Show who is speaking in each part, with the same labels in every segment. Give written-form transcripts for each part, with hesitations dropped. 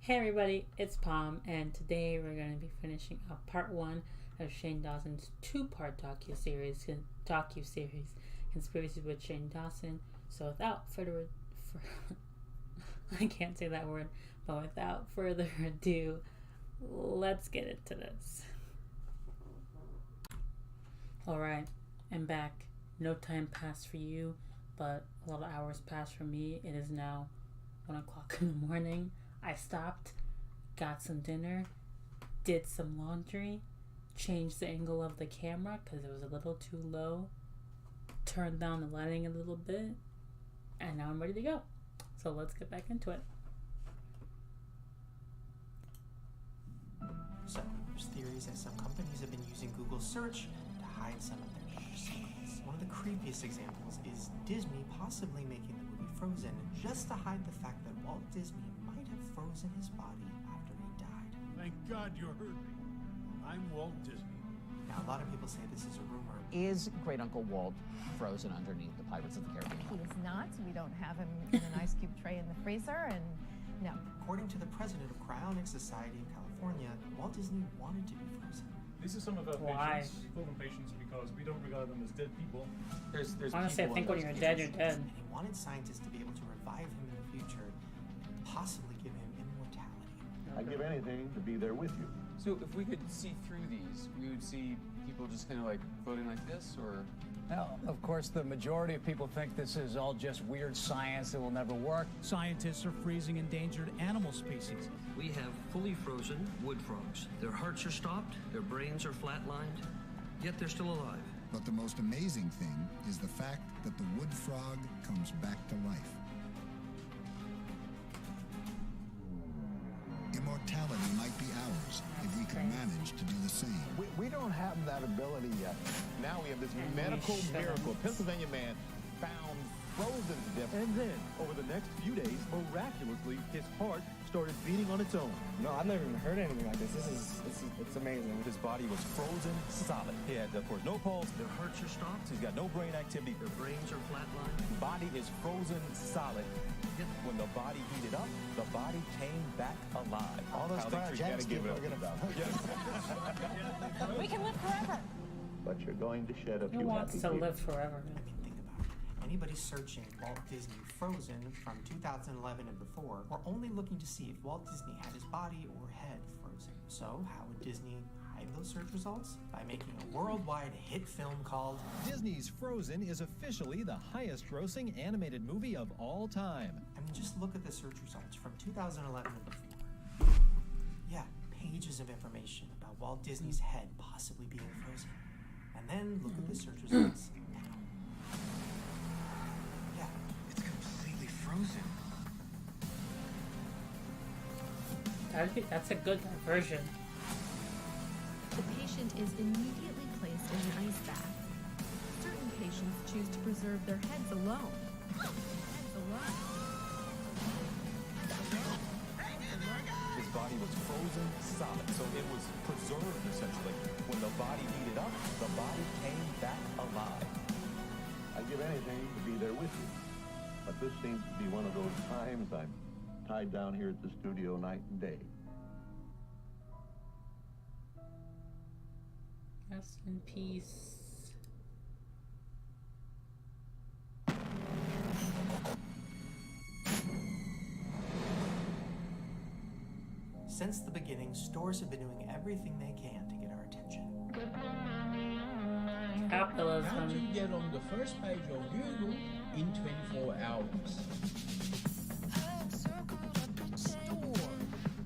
Speaker 1: Hey everybody, it's Palm, and today we're going to be finishing up part 1 of Shane Dawson's 2-part docu-series, Conspiracies with Shane Dawson. So without further I can't say that word, but without further ado, let's get into this. Alright, I'm back. No time passed for you, but a lot of hours passed for me. It is now 1 o'clock in the morning. I stopped, got some dinner, did some laundry, changed the angle of the camera because it was a little too low, turned down the lighting a little bit, and now I'm ready to go. So let's get back into it.
Speaker 2: So, there's theories that some companies have been using Google search to hide some of their secrets. One of the creepiest examples is Disney possibly making the movie Frozen just to hide the fact that Walt Disney might have frozen his body after he died.
Speaker 3: Thank God you heard me. I'm Walt Disney.
Speaker 2: Now, a lot of people say this is a rumor.
Speaker 4: Is Great Uncle Walt frozen underneath the Pirates of the Caribbean?
Speaker 5: He is not. We don't have him in an ice cube tray in the freezer, and no.
Speaker 2: According to the president of Cryonic Society in California, Walt Disney wanted to be frozen.
Speaker 6: These are some of our patients. We call them patients because we don't regard them as dead people. There's
Speaker 1: Honestly, I think when you're dead, you're dead.
Speaker 2: And he wanted scientists to be able to revive him in the future and possibly give him immortality.
Speaker 7: I'd give anything to be there with you.
Speaker 8: So if we could see through these, we would see people just kind of like floating like this, or?
Speaker 9: Now, of course, the majority of people think this is all just weird science that will never work.
Speaker 10: Scientists are freezing endangered animal species.
Speaker 11: We have fully frozen wood frogs. Their hearts are stopped, their brains are flatlined, yet they're still alive.
Speaker 12: But the most amazing thing is the fact that the wood frog comes back to life. Immortality might be ours if we can manage to do the same.
Speaker 7: We don't have that ability yet.
Speaker 13: Now we have this medical miracle. A Pennsylvania man found frozen to death.
Speaker 14: And then, over the next few days, miraculously, his heart started beating on its own.
Speaker 15: No, I've never even heard anything like this. It's amazing.
Speaker 14: His body was frozen solid. He had, of course, no pulse.
Speaker 11: Their hearts are stopped.
Speaker 14: He's got no brain activity.
Speaker 11: Their brains are flatlined.
Speaker 14: The body is frozen solid. When the body heated up, the body came back alive.
Speaker 7: All those cryogenics people are going to...
Speaker 5: We can live forever.
Speaker 7: But you're going to shed a few
Speaker 1: Who wants to live forever?
Speaker 2: I mean, think about it. Anybody searching Walt Disney Frozen from 2011 and before were only looking to see if Walt Disney had his body or head frozen. So how would Disney hide those search results? By making a worldwide hit film called
Speaker 16: Disney's Frozen is officially the highest-grossing animated movie of all time.
Speaker 2: I mean, just look at the search results from 2011 and before. Yeah, pages of information about Walt Disney's head possibly being frozen. And then look at the search results now. Yeah,
Speaker 11: It's completely frozen.
Speaker 1: That's a good version.
Speaker 17: The patient is immediately placed in an ice bath. Certain patients choose to preserve their heads alone.
Speaker 14: His body was frozen solid, so it was preserved, essentially. When the body heated up, the body came back alive.
Speaker 7: I'd give anything to be there with you. But this seems to be one of those times I'm tied down here at the studio night and day.
Speaker 1: Rest in peace.
Speaker 2: Since the beginning, stores have been doing everything they can to get our attention.
Speaker 1: Capitalism.
Speaker 3: How to get on the first page of Google in 24 hours.
Speaker 4: Store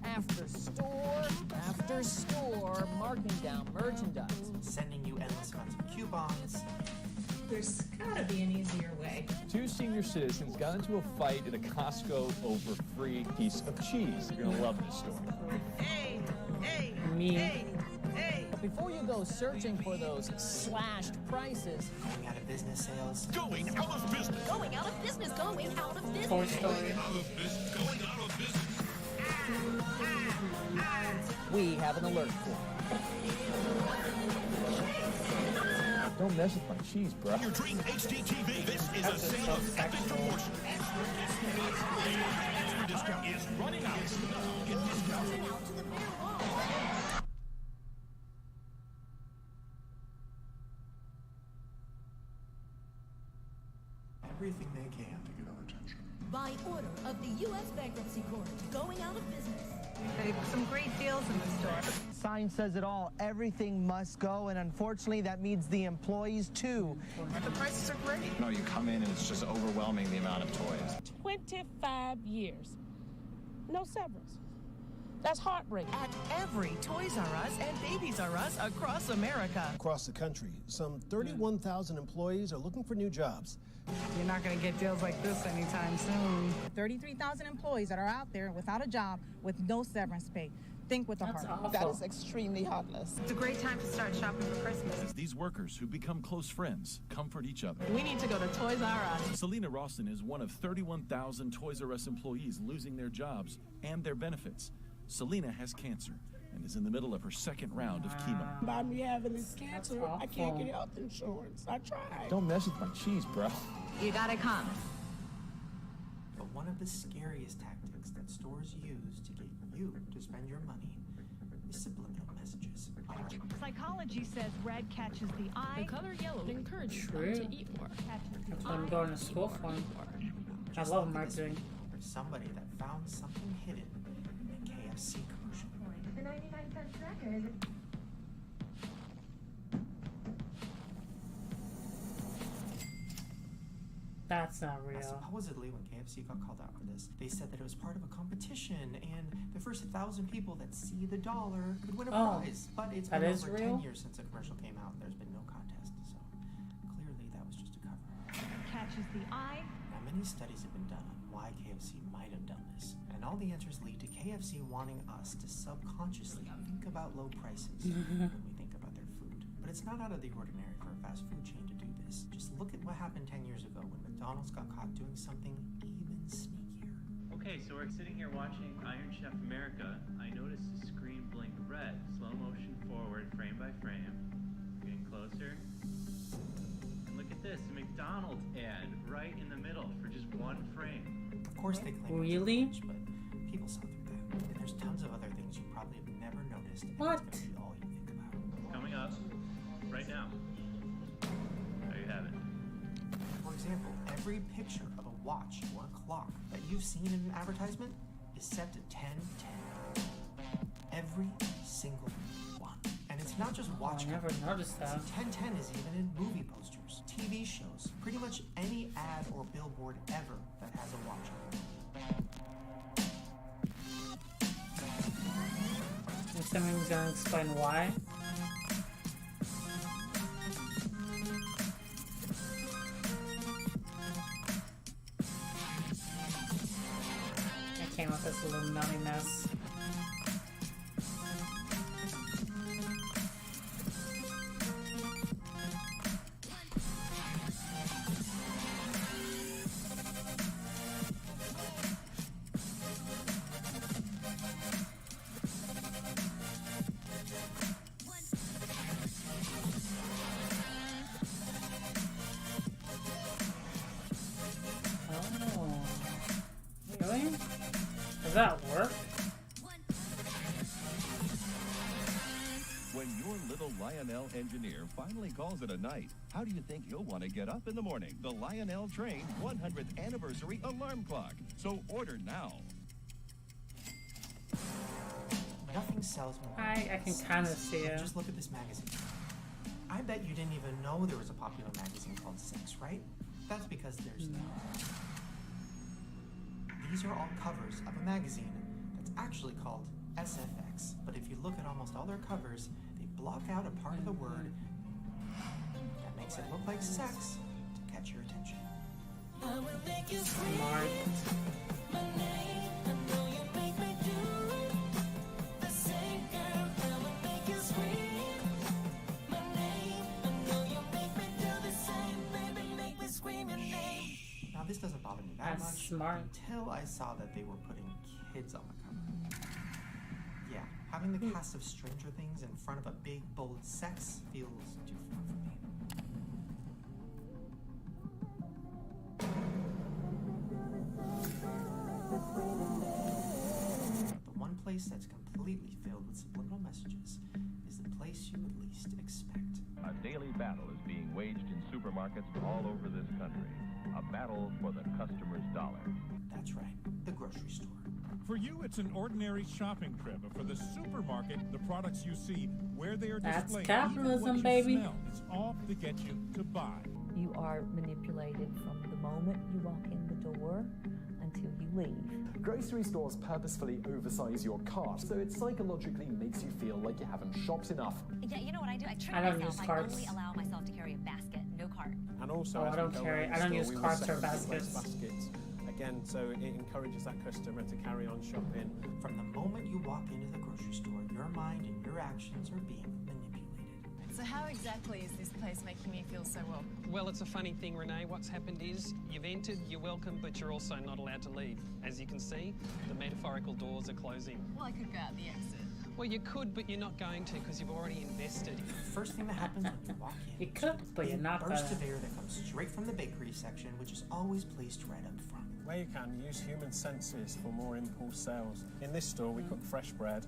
Speaker 4: after store after store, marking down merchandise.
Speaker 2: Sending you endless amounts of coupons.
Speaker 18: There's gotta be an easier way.
Speaker 19: 2 senior citizens got into a fight at a Costco over a free piece of cheese. You're gonna love this story.
Speaker 1: Me.
Speaker 4: But before you go searching for those slashed prices,
Speaker 2: going out of business sales.
Speaker 3: Going out of business.
Speaker 17: Going out of business. Going out of business.
Speaker 1: Toy Story.
Speaker 3: Going out of business. Going out of business.
Speaker 4: we have an alert for you.
Speaker 19: Don't mess with my cheese, bro.
Speaker 3: Your Dream HD TV. This is a sale of epic proportions. Extra discount is running out.
Speaker 20: reaching out to the bare wall.
Speaker 2: Everything they can to get our attention.
Speaker 20: By order of the U.S. Bankruptcy Court, going out of business.
Speaker 5: Some great deals in the store.
Speaker 21: Sign says it all. Everything must go, and unfortunately, that means the employees too.
Speaker 13: The prices are great.
Speaker 14: No, you come in and it's just overwhelming the amount of toys.
Speaker 22: 25 years. No severance. That's heartbreaking.
Speaker 23: At every Toys R Us and Babies R Us across America.
Speaker 24: Across the country, some 31,000 employees are looking for new jobs.
Speaker 25: You're not going to get deals like this anytime soon. 33,000 employees that are out there without a job with no severance pay. Think with the heart.
Speaker 1: Awful.
Speaker 25: That is extremely heartless.
Speaker 5: It's a great time to start shopping for Christmas.
Speaker 26: As these workers who become close friends comfort each other.
Speaker 25: We need to go to Toys R Us.
Speaker 26: Selena Ralston is one of 31,000 Toys R Us employees losing their jobs and their benefits. Selena has cancer and is in the middle of her second round of chemo.
Speaker 25: By me having this cancer, I can't get health insurance. I tried.
Speaker 14: Don't mess with my cheese, bro.
Speaker 5: You gotta come.
Speaker 2: But one of the scariest tactics that stores use to get you to spend your money is subliminal messages.
Speaker 17: Psychology says red catches the eye. The color yellow encourages them
Speaker 1: True.
Speaker 17: to eat more.
Speaker 1: That's what I'm going to school for. I love marketing.
Speaker 2: There's somebody that found something hidden in a KFC commercial.
Speaker 20: The 99-cent record.
Speaker 1: That's not real.
Speaker 2: Supposedly, when KFC got called out for this, they said that it was part of a competition, and the first 1,000 people that see the dollar could win a prize. But it's been over 10 years since the commercial came out, and there's been no contest, so clearly that was just a cover.
Speaker 17: Catches the eye.
Speaker 2: Now, many studies have been done on why KFC might have done this, and all the answers lead to KFC wanting us to subconsciously think about low prices when we think about their food. But it's not out of the ordinary for a fast food chain to do this. Just look at what happened 10 years ago when McDonald's got caught doing something even sneakier.
Speaker 27: Okay, so we're sitting here watching Iron Chef America. I noticed the screen blink red. Slow motion forward, frame by frame. Getting closer. And look at this, a McDonald's ad right in the middle for just one frame.
Speaker 2: Of course they claim
Speaker 1: Really?
Speaker 2: it's but people saw through that. And there's tons of other things you probably have never noticed. And
Speaker 1: What?
Speaker 2: It's gonna be all you think about.
Speaker 27: It's coming up right now. There you have it.
Speaker 2: For example, every picture of a watch or a clock that you've seen in an advertisement is set to 10:10. Every single one. And it's not just watch
Speaker 1: I never
Speaker 2: companies.
Speaker 1: noticed that.
Speaker 2: See, 10:10 is even in movie posters, TV shows, pretty much any ad or billboard ever that has a watch on it.
Speaker 1: And someone's gonna explain why. I came up with this Illuminati mess. Really? Does that work?
Speaker 28: When your little Lionel engineer finally calls it a night, how do you think he'll want to get up in the morning? The Lionel Train 100th Anniversary Alarm Clock. So order now.
Speaker 2: Nothing sells more.
Speaker 1: I can kind of see it.
Speaker 2: Just look at this magazine. I bet you didn't even know there was a popular magazine called Sex, right? That's because there's no. These are all covers of a magazine that's actually called SFX. But if you look at almost all their covers, they block out a part of the word that makes it look like sex to catch your attention.
Speaker 1: Smart.
Speaker 2: Now this doesn't bother me that
Speaker 1: That's
Speaker 2: much
Speaker 1: smart.
Speaker 2: until I saw that they were putting kids on the cover. Yeah, having the cast of Stranger Things in front of a big, bold sex feels too far for me. The one place place that's completely filled with subliminal messages is the place you would least expect.
Speaker 28: A daily battle is being waged in supermarkets all over this country. A battle for the customer's dollar.
Speaker 2: That's right, the grocery store.
Speaker 6: For you, it's an ordinary shopping trip, but for the supermarket, the products you see, where they are displayed,
Speaker 1: That's capitalism,
Speaker 6: even what you
Speaker 1: baby.
Speaker 6: smell, it's all to get you to buy.
Speaker 8: You are manipulated from the moment you walk in the door until you leave.
Speaker 9: Grocery stores purposefully oversize your cart, so it psychologically makes you feel like you haven't shopped enough.
Speaker 10: Yeah, you know what I do? I trick
Speaker 1: I don't
Speaker 10: myself.
Speaker 1: use carts.
Speaker 10: I only allow myself to carry a basket, no cart.
Speaker 3: And also,
Speaker 1: I don't carry. I don't use carts or baskets.
Speaker 3: Again, so it encourages that customer to carry on shopping.
Speaker 2: From the moment you walk into the grocery store, your mind and your actions are being manipulated.
Speaker 11: So how exactly is this place making me feel so well?
Speaker 12: Well, it's a funny thing, Renee. What's happened is you've entered, you're welcome, but you're also not allowed to leave. As you can see, the metaphorical doors are closing.
Speaker 11: Well, I could go out the exit.
Speaker 12: Well, you could, but you're not going to because you've already invested.
Speaker 2: First thing that happens when you walk in,
Speaker 1: you could, but you're not
Speaker 2: burst
Speaker 1: gonna.
Speaker 2: of air that comes straight from the bakery section, which is always placed right up front.
Speaker 3: Where you can, use human senses for more impulse sales. In this store, we cook fresh bread.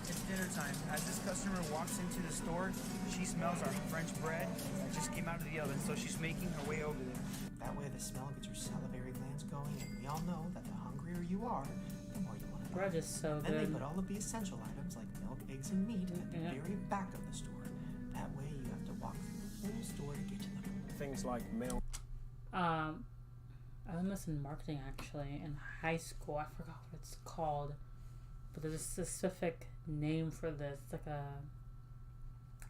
Speaker 15: It's dinner time. As this customer walks into the store, she smells our French bread that just came out of the oven, so she's making her way over there.
Speaker 2: That way the smell gets your salivary glands going, and we all know that the hungrier you are, the more you want to
Speaker 1: Bread is so
Speaker 2: then
Speaker 1: good.
Speaker 2: They put all of the essential items like milk, eggs, and meat at the very back of the store. That way you have to walk through the whole store to get to them.
Speaker 3: Things like milk.
Speaker 1: I learned this in marketing actually in high school. I forgot what it's called, but there's a specific name for this.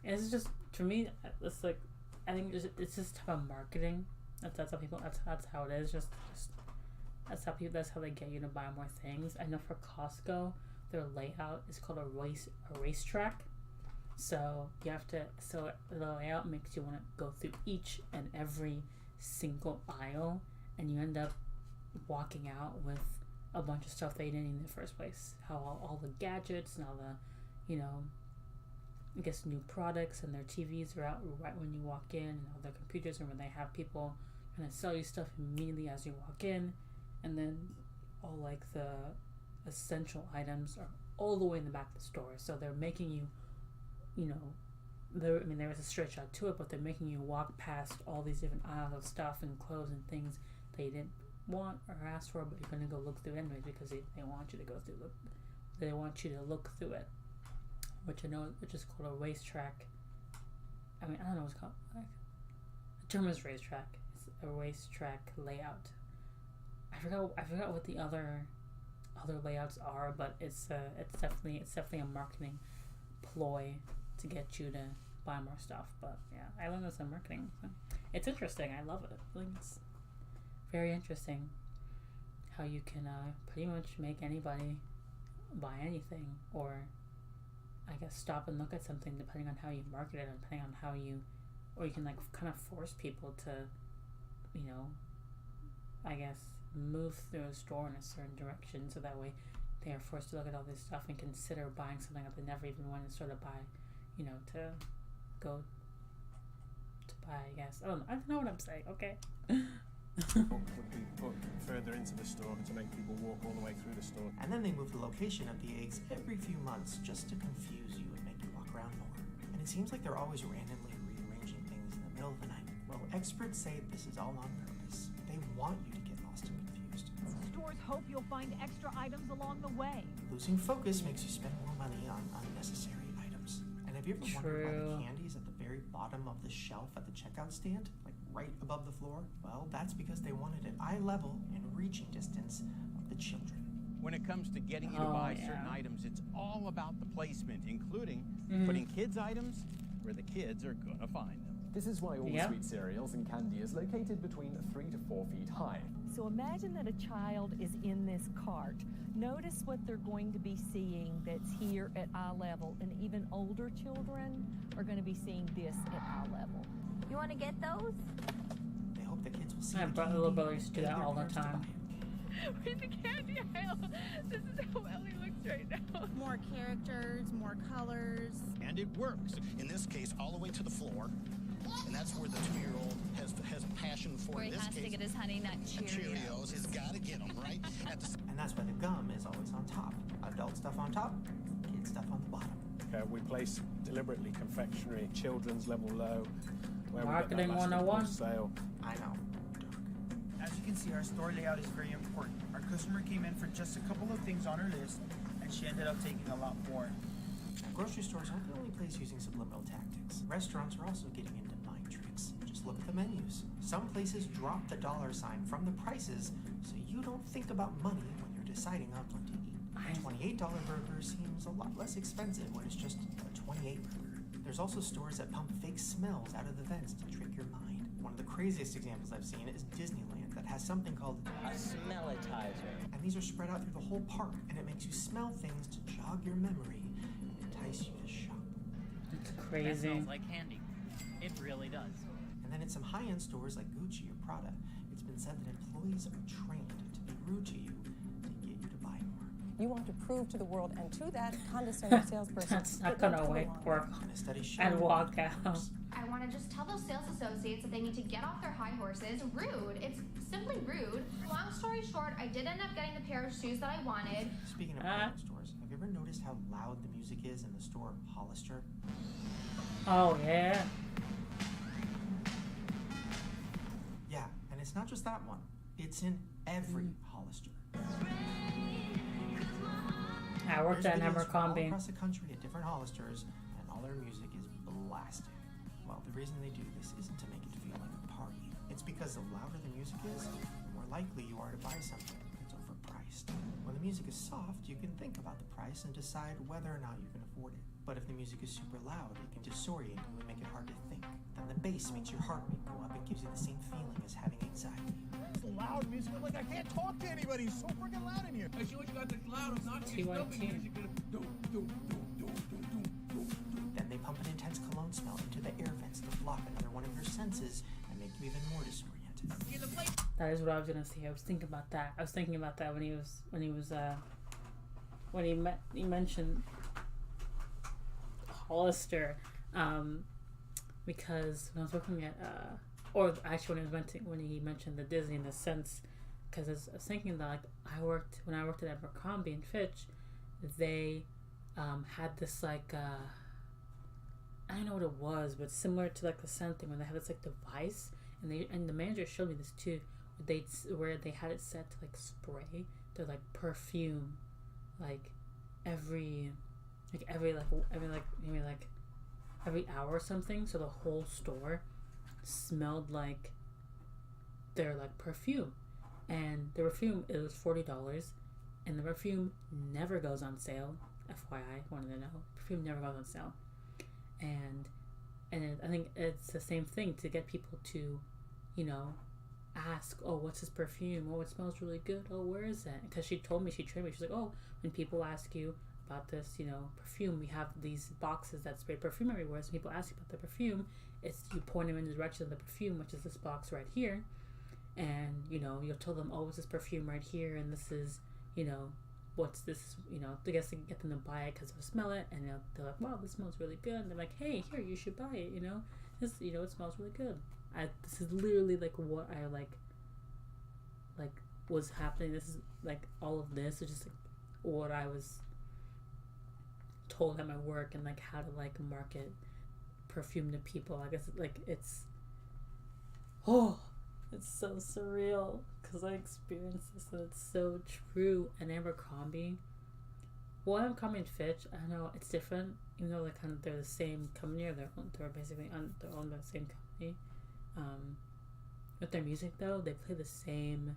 Speaker 1: It's just, for me, it's like, I think it's just type of marketing. That's how people. That's how it is. Just that's how people. That's how they get you to buy more things. I know for Costco, their layout is called a racetrack. So you have to. So the layout makes you want to go through each and every single aisle, and you end up walking out with a bunch of stuff that you didn't need in the first place. How all the gadgets and all the, I guess new products and their TVs are out right when you walk in, and all their computers, and when they have people kind of sell you stuff immediately as you walk in, and then all like the essential items are all the way in the back of the store. So they're making you, there is a straight shot to it, but they're making you walk past all these different aisles of stuff and clothes and things that you didn't want or ask for, but you're going to go look through anyway because they want you to go through. They want you to look through it, which is called a racetrack. I don't know what it's called. The term is racetrack. It's a racetrack layout. I forgot what the other layouts are, but it's definitely a marketing ploy to get you to buy more stuff. But yeah, I learned this in marketing. So it's interesting. I love it. I think it's very interesting how you can pretty much make anybody buy anything, or I guess stop and look at something depending on how you market it, and depending on how you, or you can like kind of force people to, I guess move through a store in a certain direction, so that way they are forced to look at all this stuff and consider buying something that they never even wanted to sort of buy, to go to buy, I guess. I don't know what I'm saying, okay?
Speaker 3: Would be put further into the store to make people walk all the way through the store.
Speaker 2: And then they move the location of the eggs every few months just to confuse you and make you walk around more. And it seems like they're always randomly rearranging things in the middle of the night. Well, experts say this is all on purpose. They want you to get lost and confused.
Speaker 16: Stores hope you'll find extra items along the way.
Speaker 2: Losing focus makes you spend more money on unnecessary items. And have you ever wondered why the candy is at the very bottom of the shelf at the checkout stand? Like right above the floor? Well, that's because they wanted it eye level and reaching distance of the children.
Speaker 29: When it comes to getting you to buy certain items, it's all about the placement, including putting kids' items where the kids are gonna find them.
Speaker 9: This is why all sweet cereals and candy is located between 3 to 4 feet high.
Speaker 8: So imagine that a child is in this cart. Notice what they're going to be seeing that's here at eye level, and even older children are going to be seeing this at eye level.
Speaker 10: You want to get those?
Speaker 2: They hope the kids will see.
Speaker 1: My little brother used to do that all the time.
Speaker 10: We're in the candy aisle. This is how Ellie looks right now.
Speaker 30: More characters, more colors.
Speaker 31: And it works. In this case, all the way to the floor. And that's where the 2-year-old has a passion for.
Speaker 10: Where he has to get his Honey Nut Cheerios.
Speaker 31: He's got to get them, right?
Speaker 2: And that's why the gum is always on top. A adult stuff on top, kid stuff on the bottom.
Speaker 3: We place deliberately confectionery, children's level low. Where
Speaker 1: Marketing
Speaker 3: we get that
Speaker 1: 101.
Speaker 3: sale.
Speaker 2: I know.
Speaker 15: As you can see, our store layout is very important. Our customer came in for just a couple of things on her list, and she ended up taking a lot more.
Speaker 2: Grocery stores aren't the only place using subliminal tactics. Restaurants are also getting into mind tricks. Just look at the menus. Some places drop the $sign from the prices so you don't think about money when you're deciding on what to eat. A $28 burger seems a lot less expensive when it's just a $28 burger. There's also stores that pump fake smells out of the vents to trick your mind. One of the craziest examples I've seen is Disneyland that has something called
Speaker 4: a smellitizer.
Speaker 2: And these are spread out through the whole park, and it makes you smell things to jog your memory and entice you to shop.
Speaker 1: It's crazy.
Speaker 7: That smells like candy. It really does.
Speaker 2: And then at some high-end stores like Gucci or Prada, it's been said that employees are trained to be rude to you to get you to buy more.
Speaker 13: You want to prove to the world, and to that condescending salesperson,
Speaker 1: that's not gonna work. And walk out.
Speaker 18: I want to just tell those sales associates that they need to get off their high horses. Rude. It's simply rude. Long story short, I did end up getting the pair of shoes that I wanted.
Speaker 2: Speaking of high-end stores, have you ever noticed how loud the music is in the store Hollister?
Speaker 1: Oh, yeah.
Speaker 2: Yeah, and it's not just that one. It's in every Hollister.
Speaker 1: I worked at Abercrombie.
Speaker 2: All across the country at different Hollisters, and all their music is blasting. Well, the reason they do this isn't to make it feel like a party. It's because the louder the music is, the more likely you are to buy something that's overpriced. When the music is soft, you can think about the price and decide whether or not you can afford it. But if the music is super loud, it can disorient you and make it hard to think. Then the bass makes your heart rate go up and gives you the same feeling as having anxiety.
Speaker 3: It's loud music. Like I can't talk to anybody. It's so freaking loud in here.
Speaker 19: Hey, you got this loud, obnoxious dumping music.
Speaker 2: Then they pump an intense cologne smell into the air vents to block another one of your senses and make you even more disoriented.
Speaker 1: That is what I was gonna say. I was thinking about that. When he mentioned Hollister, because when I was looking at or actually when he mentioned the Disney in the sense, because I was thinking that when I worked at Abercrombie and Fitch, they had this I don't know what it was, but similar to the scent thing when they had this device, and the manager showed me this too, where they had it set to spray their perfume every hour or something, so the whole store smelled like their perfume. And the perfume, it was $40, and the perfume never goes on sale. FYI, wanted to know, perfume never goes on sale. And I think it's the same thing to get people to, ask, oh, what's this perfume? Oh, it smells really good. Oh, where is that? Because she told me, she trained me. She's like, oh, when people ask you about this, perfume, we have these boxes that spray perfume everywhere. So people ask you about the perfume, it's you point them in the direction of the perfume, which is this box right here. And, you'll tell them, oh, it's this perfume right here, and this is, what's this, I guess to get them to buy it because they'll smell it, and they're like, wow, this smells really good. And they're like, hey, here, you should buy it, this, it smells really good. This is literally what I was happening. This is all of this is just what I was told at my work, and how to market perfume to people. I guess it's so surreal because I experienced this, and it's so true. And Abercrombie and Fitch, I know it's different, even though they're the same company, or they're basically they're owned by the same company. With their music though, they play the same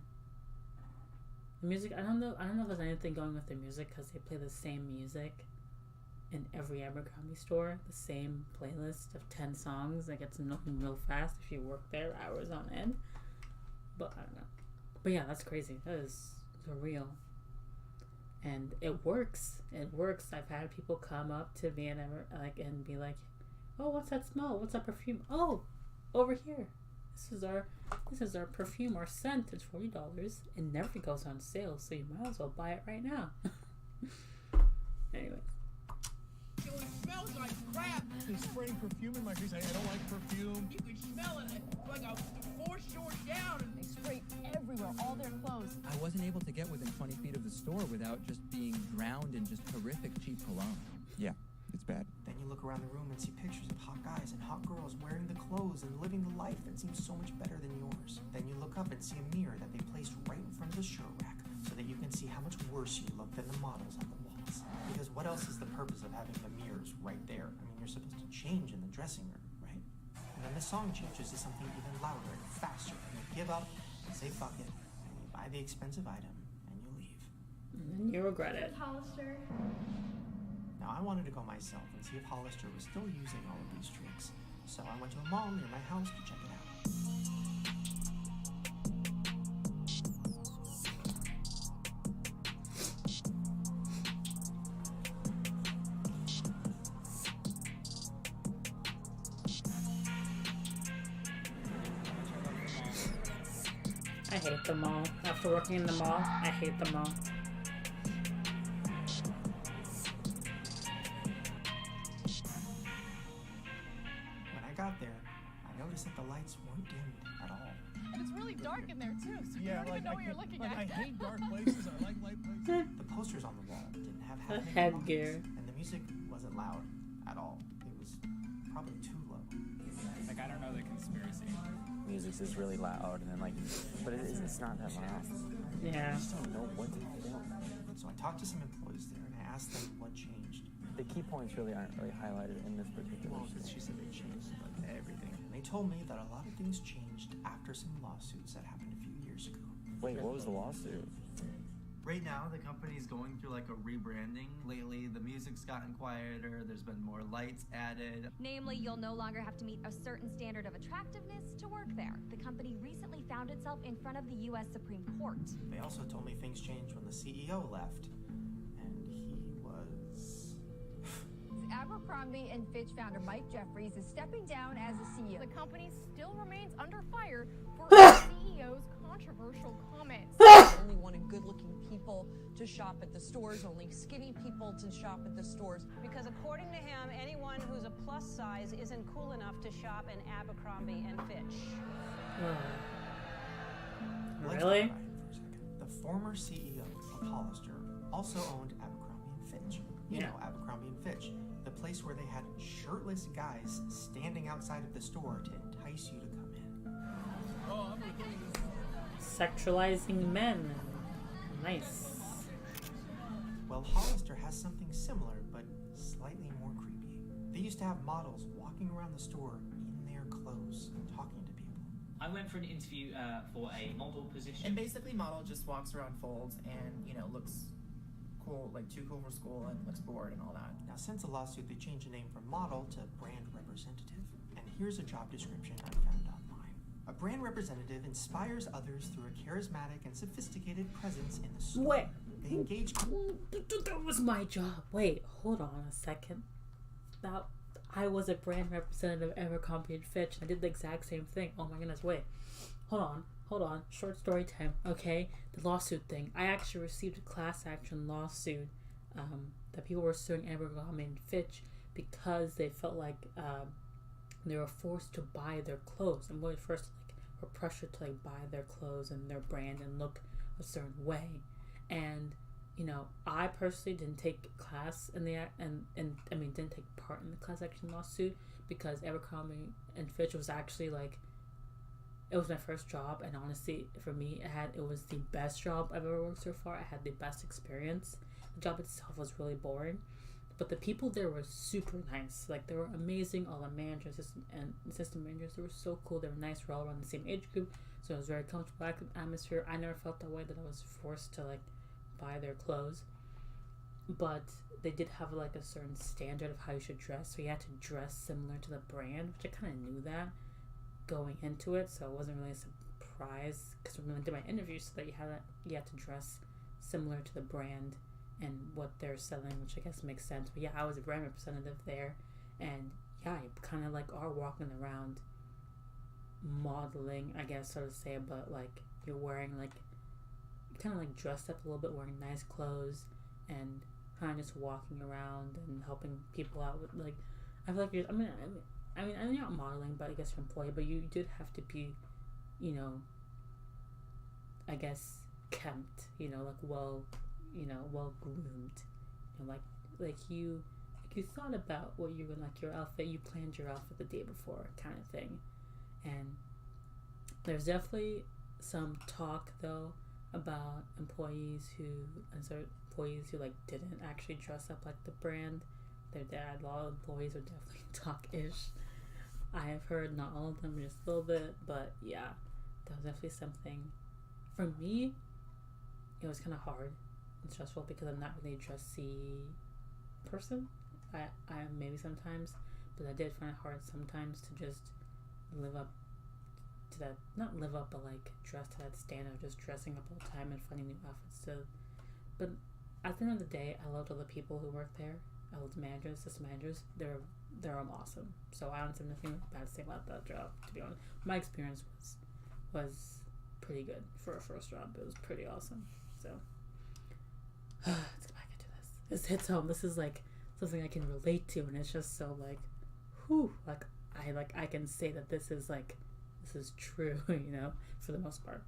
Speaker 1: music. I don't know if there's anything going with their music because they play the same music in every Abercrombie store, the same playlist of 10 songs that gets known real fast if you work there hours on end. But I don't know. But yeah, that's crazy. That is surreal. And it works. It works. I've had people come up to me and be like, oh, what's that smell? What's that perfume? Oh, over here. This is our perfume, our scent. It's $40. It never goes on sale, so you might as well buy it right now. Anyways.
Speaker 19: It smells like crap.
Speaker 3: They're spraying perfume in my face. I don't like perfume.
Speaker 19: You can smell it like a 4 short down.
Speaker 13: They spray every
Speaker 16: everywhere, all their clothes.
Speaker 5: I wasn't able to get within 20 feet of the store without just being drowned in just horrific cheap cologne. Yeah, it's bad.
Speaker 2: Then you look around the room and see pictures of hot guys and hot girls wearing the clothes and living the life that seems so much better than yours. Then you look up and see a mirror that they placed right in front of the shirt rack so that you can see how much worse you look than the models on the walls. Because what else is the purpose of having the mirrors right there? I mean, you're supposed to change in the dressing room, right? And then the song changes to something even louder and faster, and you give up, say fuck it, and you buy the expensive item, and you leave.
Speaker 1: And then you regret it.
Speaker 18: Hollister.
Speaker 2: Now, I wanted to go myself and see if Hollister was still using all of these tricks, so I went to a mall near my house to check it out.
Speaker 1: I hate the mall. After working in the mall, I hate the mall.
Speaker 2: When I got there, I noticed that the lights weren't dimmed at all.
Speaker 10: And it's really dark in there too, so
Speaker 3: Yeah,
Speaker 10: you don't even know what you're looking at.
Speaker 3: I hate dark places. I like light places.
Speaker 2: The posters on the wall didn't have
Speaker 1: The
Speaker 2: half
Speaker 1: headgear.
Speaker 2: and the music wasn't loud at all. It was probably too low.
Speaker 14: Like, I don't know the conspiracy.
Speaker 17: Music's is really loud, and then but it's not that loud.
Speaker 1: Yeah.
Speaker 17: I just don't know what to film.
Speaker 2: So I talked to some employees there and I asked them what changed.
Speaker 17: The key points really aren't really highlighted in this particular
Speaker 2: Well, she said they changed like everything. And they told me that a lot of things changed after some lawsuits that happened a few years ago.
Speaker 17: Wait, what was the lawsuit?
Speaker 20: Right now, the company's going through like a rebranding. Lately, the music's gotten quieter, there's been more lights added.
Speaker 21: Namely, you'll no longer have to meet a certain standard of attractiveness to work there. The company recently found itself in front of the U.S. Supreme Court.
Speaker 2: They also told me things changed when the CEO left. And he was...
Speaker 16: Abercrombie & Fitch founder Mike Jeffries is stepping down as the CEO. The company still remains under fire for the CEO's controversial comments.
Speaker 22: Only wanted good-looking people to shop at the stores, only skinny people to shop at the stores.
Speaker 23: Because according to him, anyone who's a plus size isn't cool enough to shop in Abercrombie & Fitch.
Speaker 1: Really?
Speaker 2: The former CEO of Hollister also owned Abercrombie & Fitch. You know Abercrombie & Fitch, the place where they had shirtless guys standing outside of the store to entice you to come in.
Speaker 3: Oh, I'm recording this.
Speaker 1: Sexualizing men. Nice.
Speaker 2: Well, Hollister has something similar, but slightly more creepy. They used to have models walking around the store in their clothes, talking to people.
Speaker 7: I went for an interview for a model position.
Speaker 21: And basically, model just walks around folds and, looks cool, like too cool for school and looks bored and all that.
Speaker 2: Now, since the lawsuit, they changed the name from model to brand representative. And here's a job description I found online. A brand representative inspires others through a charismatic and sophisticated presence in the store.
Speaker 1: Wait.
Speaker 2: They engage...
Speaker 1: That was my job. Wait, hold on a second. I was a brand representative at Abercrombie & Fitch. I did the exact same thing. Oh my goodness, wait. Hold on. Short story time, okay? The lawsuit thing. I actually received a class action lawsuit that people were suing Abercrombie & Fitch because they felt like they were forced to buy their clothes. And when first were pressured to buy their clothes and their brand and look a certain way. And I personally didn't take class in didn't take part in the class action lawsuit because Abercrombie & Fitch was actually it was my first job, and honestly, for me, it was the best job I've ever worked so far. I had the best experience. The job itself was really boring, but the people there were super nice. They were amazing. All the managers and assistant managers, they were so cool. They were nice. We're all around the same age group, so it was very comfortable atmosphere. I never felt that way, that I was forced to buy their clothes. But they did have a certain standard of how you should dress, so you had to dress similar to the brand, which I kind of knew that going into it, so it wasn't really a surprise because when I did my interview, so that you had to dress similar to the brand and what they're selling, which I guess makes sense. But yeah, I was a brand representative there, and yeah, you kind of are walking around modeling, I guess, so to say, but you're wearing kind of dressed up a little bit, wearing nice clothes and kind of just walking around and helping people out with I feel like you're, I'm not modeling, but I guess you're employed, but you did have to be, I guess, kempt, you know, like well groomed, you know, like you thought about what you were, like your outfit, you planned your outfit the day before, kind of thing. And there's definitely some talk though about employees who like didn't actually dress up like the brand. Their dad, a lot of employees are definitely talk-ish. I have heard, not all of them, just a little bit, but yeah, that was definitely something. For me, it was kind of hard and stressful because I'm not really a dressy person. I am maybe sometimes, but I did find it hard sometimes to just live up to that, not live up, but like dress to that standard of just dressing up all the time and finding new outfits to. But at the end of the day, I loved all the people who worked there. I loved the managers, assistant managers. They're all awesome. So I don't have nothing bad to say about that job, to be honest. My experience was pretty good for a first job. It was pretty awesome. So let's get back into this. This hits home. This is like something I can relate to, and it's just so like, whew, I can say that this is true, you know, for the most part.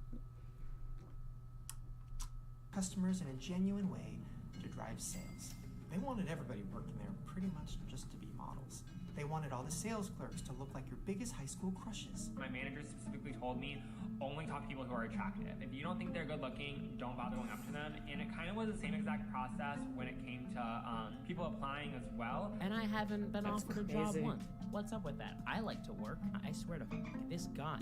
Speaker 2: Customers in a genuine way to drive sales. They wanted everybody working there pretty much just to be models. They wanted all the sales clerks to look like your biggest high school crushes.
Speaker 14: My manager specifically told me, only talk to people who are attractive. If you don't think they're good looking, don't bother going up to them. And it kind of was the same exact process when it came to people applying as well.
Speaker 6: And I haven't been
Speaker 1: That's
Speaker 6: offered
Speaker 1: crazy.
Speaker 6: a job once. What's up with that? I like to work. I swear to this guy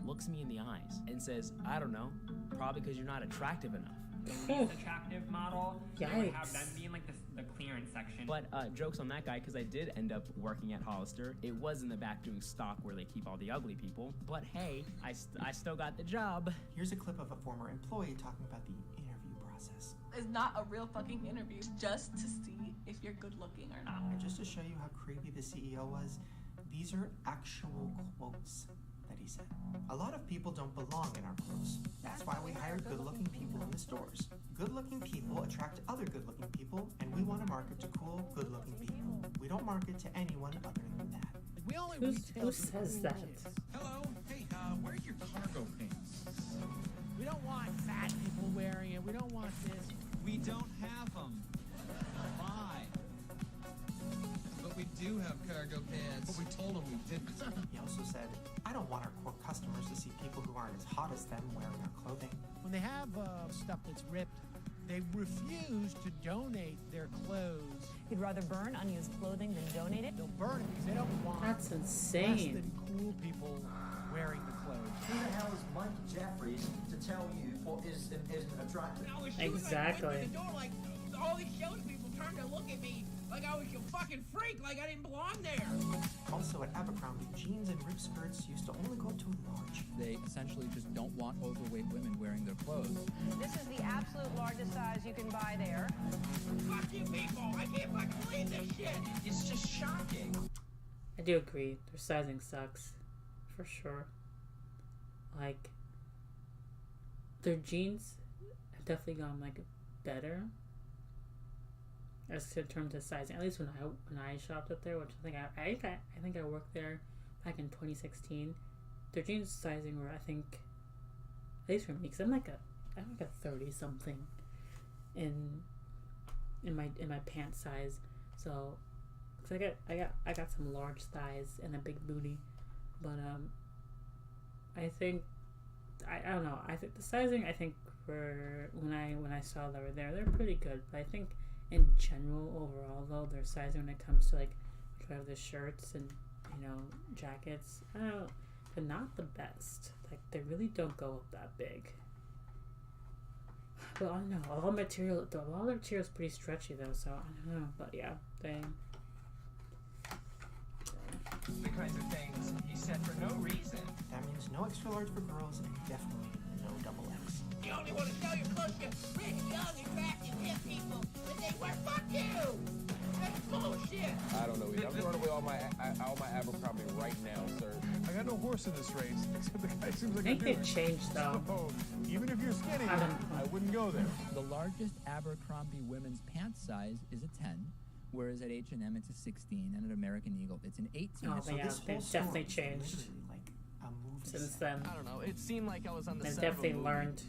Speaker 6: looks me in the eyes and says, I don't know, probably because you're not attractive enough.
Speaker 14: The least attractive model, they would have them
Speaker 1: Yikes.
Speaker 14: be in like the clearance section.
Speaker 6: But jokes on that guy, because I did end up working at Hollister. It was in the back doing stock where they keep all the ugly people. But hey, I still got the job.
Speaker 2: Here's a clip of a former employee talking about the interview process.
Speaker 8: It's not a real fucking interview. It's just to see if you're good looking or not.
Speaker 2: And just to show you how creepy the CEO was, these are actual quotes that he said. A lot of people don't belong in our clothes. That's why we hire good-looking people in the stores. Good-looking people attract other good-looking people, and we want to market to cool, good-looking people. We don't market to anyone other than that.
Speaker 19: We only
Speaker 1: Who says that?
Speaker 19: Hello? Hey, where's your cargo pants? We don't want fat people wearing it. We don't want this.
Speaker 5: We don't have them. Why? But we do have cargo pants.
Speaker 19: But we told them we didn't.
Speaker 2: He also said, I don't want our core customers to see people who aren't as hot as them wearing our clothing.
Speaker 19: When they have stuff that's ripped, they refuse to donate their clothes.
Speaker 13: You'd rather burn unused clothing than donate it?
Speaker 19: They'll burn it because they don't want
Speaker 1: That's
Speaker 19: less
Speaker 1: insane.
Speaker 19: than cool people wearing the clothes.
Speaker 9: Who the hell is Mike Jeffries to tell you what is and isn't attractive?
Speaker 19: I was
Speaker 1: Exactly.
Speaker 19: Like, the door, like all these salespeople turned to look at me like I was a fucking freak, like I didn't belong there.
Speaker 2: Also at Abercrombie, jeans and ripped skirts used to only go up to a large.
Speaker 5: They essentially just don't want overweight women wearing their clothes.
Speaker 23: This is the absolute largest size you can buy there.
Speaker 19: Fuck you people, I can't fucking believe this shit.
Speaker 9: It's just shocking.
Speaker 1: I do agree. Their sizing sucks, for sure. Like, their jeans have definitely gone like better as in terms of sizing. At least when I shopped up there, which I think I worked there back in 2016. Their jeans sizing were, I think, at least for me, because I'm like a 30 something in my pant size. So, cause I got some large thighs and a big booty, but I think I don't know. I think the sizing, I think for when I saw they were there, they're pretty good. But I think in general, overall though, their sizing when it comes to like the shirts and jackets, I don't know, they're not the best. Like they really don't go up that big. But I don't know. All their material is pretty stretchy though, so I don't know. But yeah,
Speaker 9: The kinds of things he said for no reason.
Speaker 2: That means no extra large for girls and definitely no double X.
Speaker 19: You only want to sell your clothes to rich, young, attractive, hip people. But they wear, fuck you! That's bullshit!
Speaker 3: I don't know either. I'm throwing away all my Abercrombie right now, sir. I got no horse in this race, except the guy seems like
Speaker 1: I think they've changed though.
Speaker 3: So, even if you're skinny, I wouldn't go there.
Speaker 5: The largest Abercrombie women's pants size is a 10, whereas at H&M it's a 16, and at American Eagle it's an 18.
Speaker 1: Oh,
Speaker 2: So
Speaker 1: yeah,
Speaker 2: this whole
Speaker 1: they've
Speaker 2: store
Speaker 1: definitely
Speaker 2: is
Speaker 1: changed
Speaker 2: literally like a movie
Speaker 1: since
Speaker 2: set.
Speaker 1: then.
Speaker 6: I don't know. It seemed like I was on the
Speaker 1: They've
Speaker 6: set of a
Speaker 1: definitely
Speaker 6: movie.
Speaker 1: learned.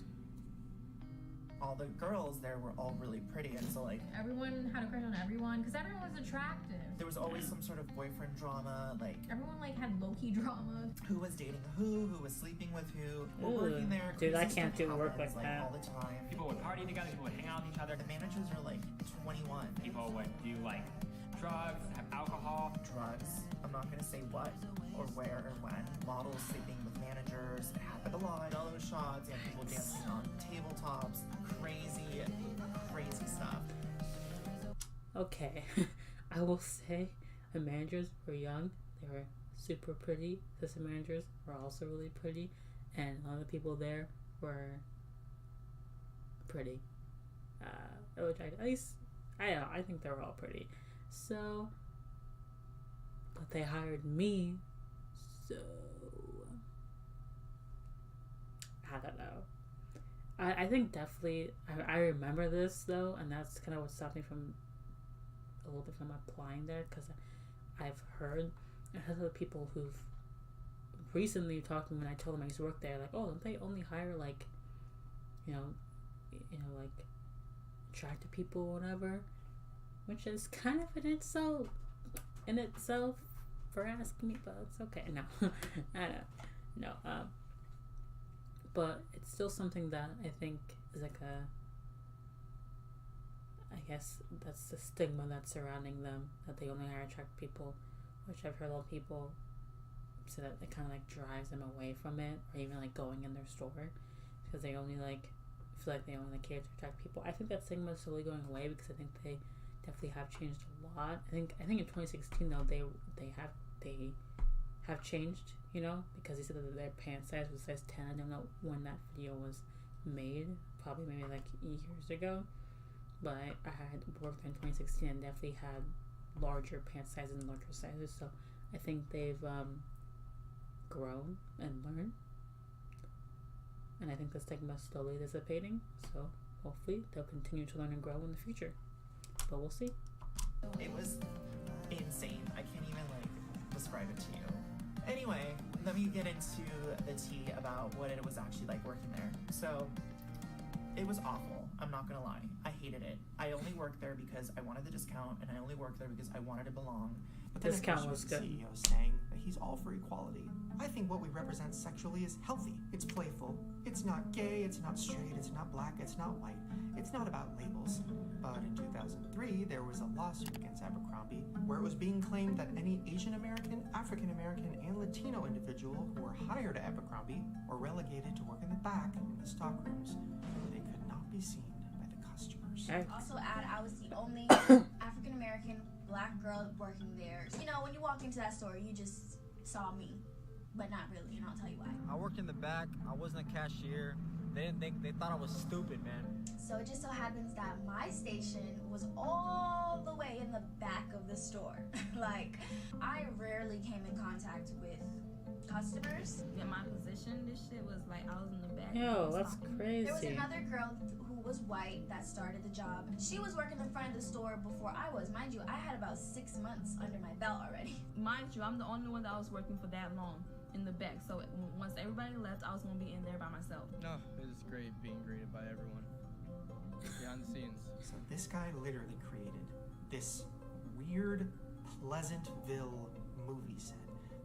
Speaker 2: all the girls there were all really pretty, and so like
Speaker 16: Everyone had a crush on everyone because everyone was attractive.
Speaker 2: there was always some sort of boyfriend drama, like
Speaker 16: Everyone like had low-key drama.
Speaker 2: who was dating who was sleeping with who,
Speaker 1: Ooh,
Speaker 2: working there.
Speaker 1: dude, I
Speaker 2: crazy
Speaker 1: can't
Speaker 2: stuff
Speaker 1: do work
Speaker 2: happens,
Speaker 1: like that.
Speaker 2: all the time.
Speaker 14: People would party together, people would hang out with each other.
Speaker 2: The managers are like 21.
Speaker 14: People would do like drugs, have alcohol.
Speaker 2: Drugs. I'm not gonna say what or where or when. Models sleeping with managers. It happened a lot. All those shots. You have people dancing on tabletops. Crazy stuff.
Speaker 1: Okay, I will say the managers were young. They were super pretty. Assistant managers were also really pretty, and a lot of the people there were pretty. Which at least I don't know, I think they were all pretty. So, but they hired me, so I don't know. I think definitely I remember this though, and that's kind of what stopped me from a little bit from applying there, because I've heard other people who've recently talked to me when I told them I used to work there, like, oh, don't they only hire like, you know, like attractive people or whatever, which is kind of in itself for asking me, but it's okay. No, I don't know. But it's still something that I think is like I guess that's the stigma that's surrounding them, that they only hire attractive people, which I've heard a lot of people say that it kind of like drives them away from it, or even like going in their store, because they only like feel like they only like cater to attract people. I think that stigma is slowly going away, because I think they definitely have changed a lot. I think in 2016 though they have changed, you know, because they said that their pant size was size 10. I don't know when that video was made, probably maybe like years ago, but I had worked in 2016 and definitely had larger pant sizes and larger sizes, so I think they've grown and learned, and I think the stigma is slowly dissipating, so hopefully they'll continue to learn and grow in the future, but we'll see.
Speaker 2: It was insane. I can't even like describe it to you. Anyway, let me get into the tea about what it was actually like working there. So, it was awful. I'm not gonna lie. I hated it. I only worked there because I wanted the discount, and I only worked there because I wanted to belong. But then
Speaker 1: Discount
Speaker 2: of course,
Speaker 1: was
Speaker 2: the
Speaker 1: good.
Speaker 2: CEO saying that he's all for equality. I think what we represent sexually is healthy. It's playful. It's not gay. It's not straight. It's not black. It's not white. It's not about labels. But in 2003, there was a lawsuit against Abercrombie where it was being claimed that any Asian American, African American, and Latino individual who were hired at Abercrombie were relegated to work in the back in the stock rooms where they could not be seen by the customers.
Speaker 11: Also add, I was the only African American black girl working there. You know, when you walk into that store, you just saw me, but not really, and I'll tell you why.
Speaker 12: I worked in the back. I wasn't a cashier. They thought I was stupid, man.
Speaker 11: So it just so happens that my station was all the way in the back of the store. Like, I rarely came in contact with customers.
Speaker 15: In my position, this shit was like I was in the back.
Speaker 1: Yo, that's crazy.
Speaker 11: There was another girl who was white that started the job. She was working in front of the store before I was. Mind you, I had about 6 months under my belt already.
Speaker 15: Mind you, I'm the only one that was working for that long in the back. So once everybody left, I was gonna be in there by myself.
Speaker 24: No, it was great being greeted by everyone behind the scenes.
Speaker 2: So this guy literally created this weird Pleasantville movie set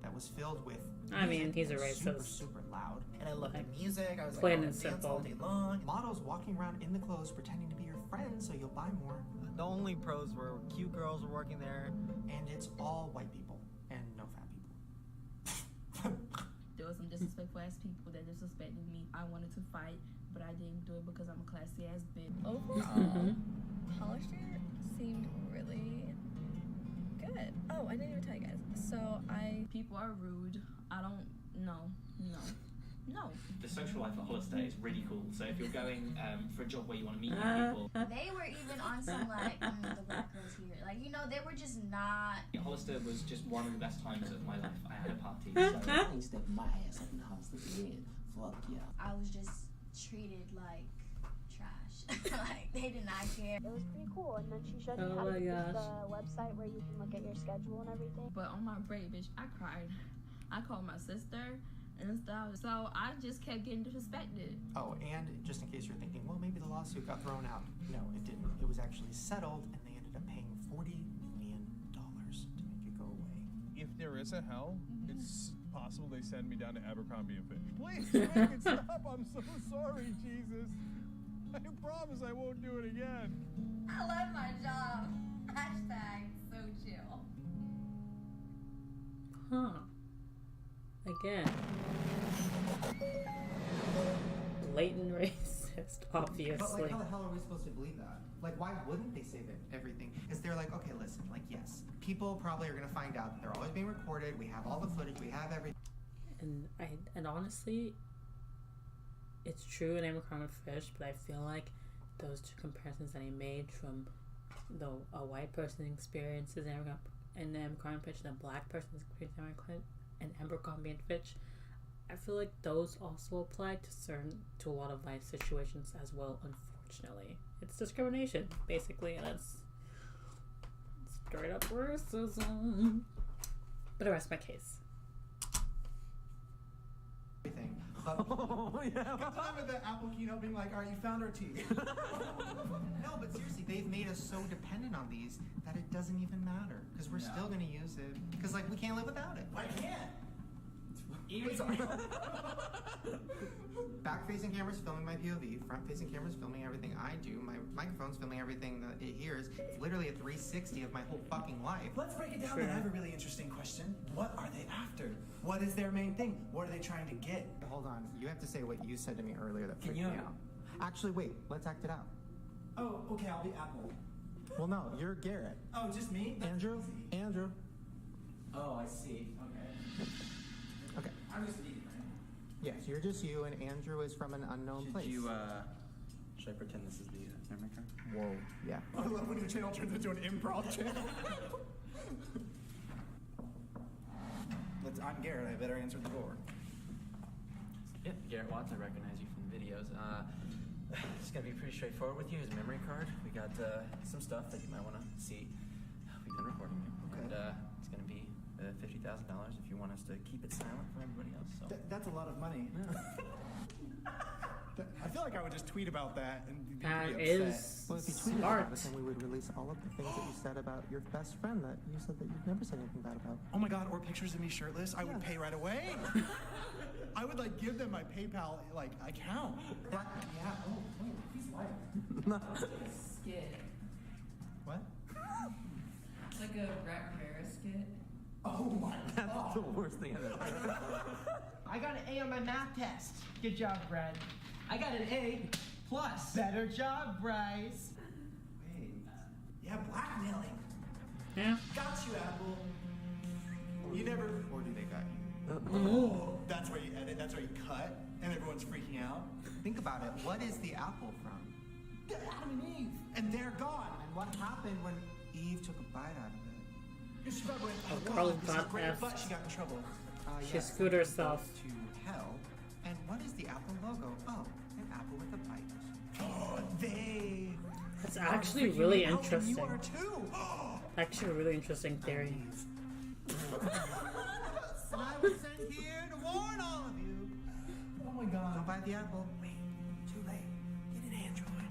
Speaker 2: that was filled with
Speaker 1: I mean, he's a
Speaker 2: super,
Speaker 1: racist.
Speaker 2: super loud. And I loved the music. I was
Speaker 1: Plain
Speaker 2: like,
Speaker 1: and
Speaker 2: dance all
Speaker 1: simple.
Speaker 2: day long. Models walking around in the clothes pretending to be your friend so you'll buy more.
Speaker 12: The only pros were cute girls were working there.
Speaker 2: And it's all white people and no fat people.
Speaker 15: There was some disrespectful ass people that disrespected me. I wanted to fight, but I didn't do it because I'm a classy ass bitch.
Speaker 10: Overall, Hollister seemed really good. Oh, I didn't even tell you guys. So
Speaker 15: People are rude. I don't. No.
Speaker 7: The social life at Hollister is really cool. So if you're going for a job where you want to meet new people,
Speaker 11: They were even on some like, the black girls here. Like, you know, they were just not.
Speaker 7: Hollister was just one of the best times of my life. I had a party. So.
Speaker 25: I ain't stepping my ass up in Hollister again. Fuck yeah.
Speaker 11: I was just treated like trash. Like, they did not care.
Speaker 26: It was pretty cool, and then she showed me
Speaker 1: Oh
Speaker 26: how to
Speaker 1: my
Speaker 26: use
Speaker 1: gosh.
Speaker 26: the website where you can look at your schedule and everything.
Speaker 15: But on my break, bitch, I cried. I called my sister. and stuff. So I just kept getting disrespected.
Speaker 2: Oh, and just in case you're thinking, well, maybe the lawsuit got thrown out. No, it didn't. It was actually settled, and they ended up paying $40 million to make it go away.
Speaker 3: If there is a hell, it's possible they send me down to Abercrombie and Fitch. Please make it stop. I'm so sorry, Jesus. I promise I won't do it again.
Speaker 10: I love my job. Hashtag so chill.
Speaker 1: Huh. Again. Blatant racist, obviously.
Speaker 2: But like, how the hell are we supposed to believe that? Like, why wouldn't they say that everything? Because they're like, okay, listen, like, yes, people probably are gonna find out that they're always being recorded. We have all the footage. We have everything.
Speaker 1: And honestly, it's true in Abercrombie Fish, but I feel like those two comparisons that he made from a white person experiences in Abercrombie Fitch and a black person's experience in Abercrombie and Fitch, I feel like those also apply to a lot of life situations as well. Unfortunately, it's discrimination basically, and it's straight up racism. But I rest my case.
Speaker 2: Everything. Oh, yeah. Remember the Apple keynote being like, all right, you found our tea. No, but seriously, they've made us so dependent on these that it doesn't even matter. Because we're still going to use it. Because, like, we can't live without it.
Speaker 9: I can't.
Speaker 2: Back-facing cameras filming my POV. Front-facing cameras filming everything I do. My microphone's filming everything that it hears. It's literally a 360 of my whole fucking life.
Speaker 9: Let's break it down. I have a really interesting question. What are they after? What is their main thing? What are they trying to get?
Speaker 2: Hold on. You have to say what you said to me earlier that freaked me out. Actually, wait. Let's act it out.
Speaker 9: Oh, okay. I'll be Apple.
Speaker 2: Well, no. You're Garrett.
Speaker 9: Oh, just me? That's
Speaker 2: Andrew?
Speaker 9: easy.
Speaker 2: Andrew?
Speaker 9: Oh, I see. Okay.
Speaker 2: Okay.
Speaker 9: I'm just me, right?
Speaker 2: Yes, you're just you, and Andrew is from an unknown place.
Speaker 9: Should I pretend this is the memory card?
Speaker 2: Whoa. Yeah.
Speaker 9: I love when your channel turns into an improv channel. I'm Garrett. I better answer the door.
Speaker 4: Yeah, Garrett Watts. I recognize you from the videos. It's gonna be pretty straightforward with you. His memory card. We got some stuff that you might want to see. We've been recording it, and it's gonna be $50,000 if you want us to keep it silent from everybody else. So.
Speaker 9: That's a lot of money. I feel like I would just tweet about that and be pretty upset.
Speaker 2: Well, if you tweeted about it, then we would release all of the things that you said about your best friend that you said that you've never said anything bad about.
Speaker 9: Oh my god, or pictures of me shirtless, I would pay right away. I would like give them my PayPal like account.
Speaker 2: Yeah. Oh, wait, he's lying.
Speaker 10: Skit.
Speaker 2: What?
Speaker 10: Like a Rat Rivera skit.
Speaker 9: Oh my god.
Speaker 4: That's the worst thing I've ever heard.
Speaker 19: I got an A on my math test. Good job, Brad. I got an A plus. Better job, Bryce.
Speaker 9: Wait. Yeah, blackmailing.
Speaker 1: Yeah.
Speaker 9: Got you, Apple. You never. Or do they got you?
Speaker 2: Oh.
Speaker 9: That's where you edit. That's where you cut, and everyone's freaking out.
Speaker 2: Think about it. What is the apple from?
Speaker 9: Adam and Eve, and they're gone.
Speaker 2: And what happened when Eve took a bite out of it?
Speaker 9: She probably went,
Speaker 1: A
Speaker 9: oh
Speaker 1: girl
Speaker 9: god, this is
Speaker 1: got
Speaker 9: great,
Speaker 1: F.
Speaker 9: but she got in trouble.
Speaker 1: She screwed herself.
Speaker 2: To hell. And what is the Apple logo? Oh, an apple with a bite.
Speaker 9: Oh, they.
Speaker 1: That's actually really
Speaker 9: out, and
Speaker 1: interesting.
Speaker 9: You are too.
Speaker 1: Actually, a really interesting theory.
Speaker 2: And I was sent here to warn all of you.
Speaker 9: Oh my god.
Speaker 2: Don't buy the apple.
Speaker 9: Wait, too late. Get an Android.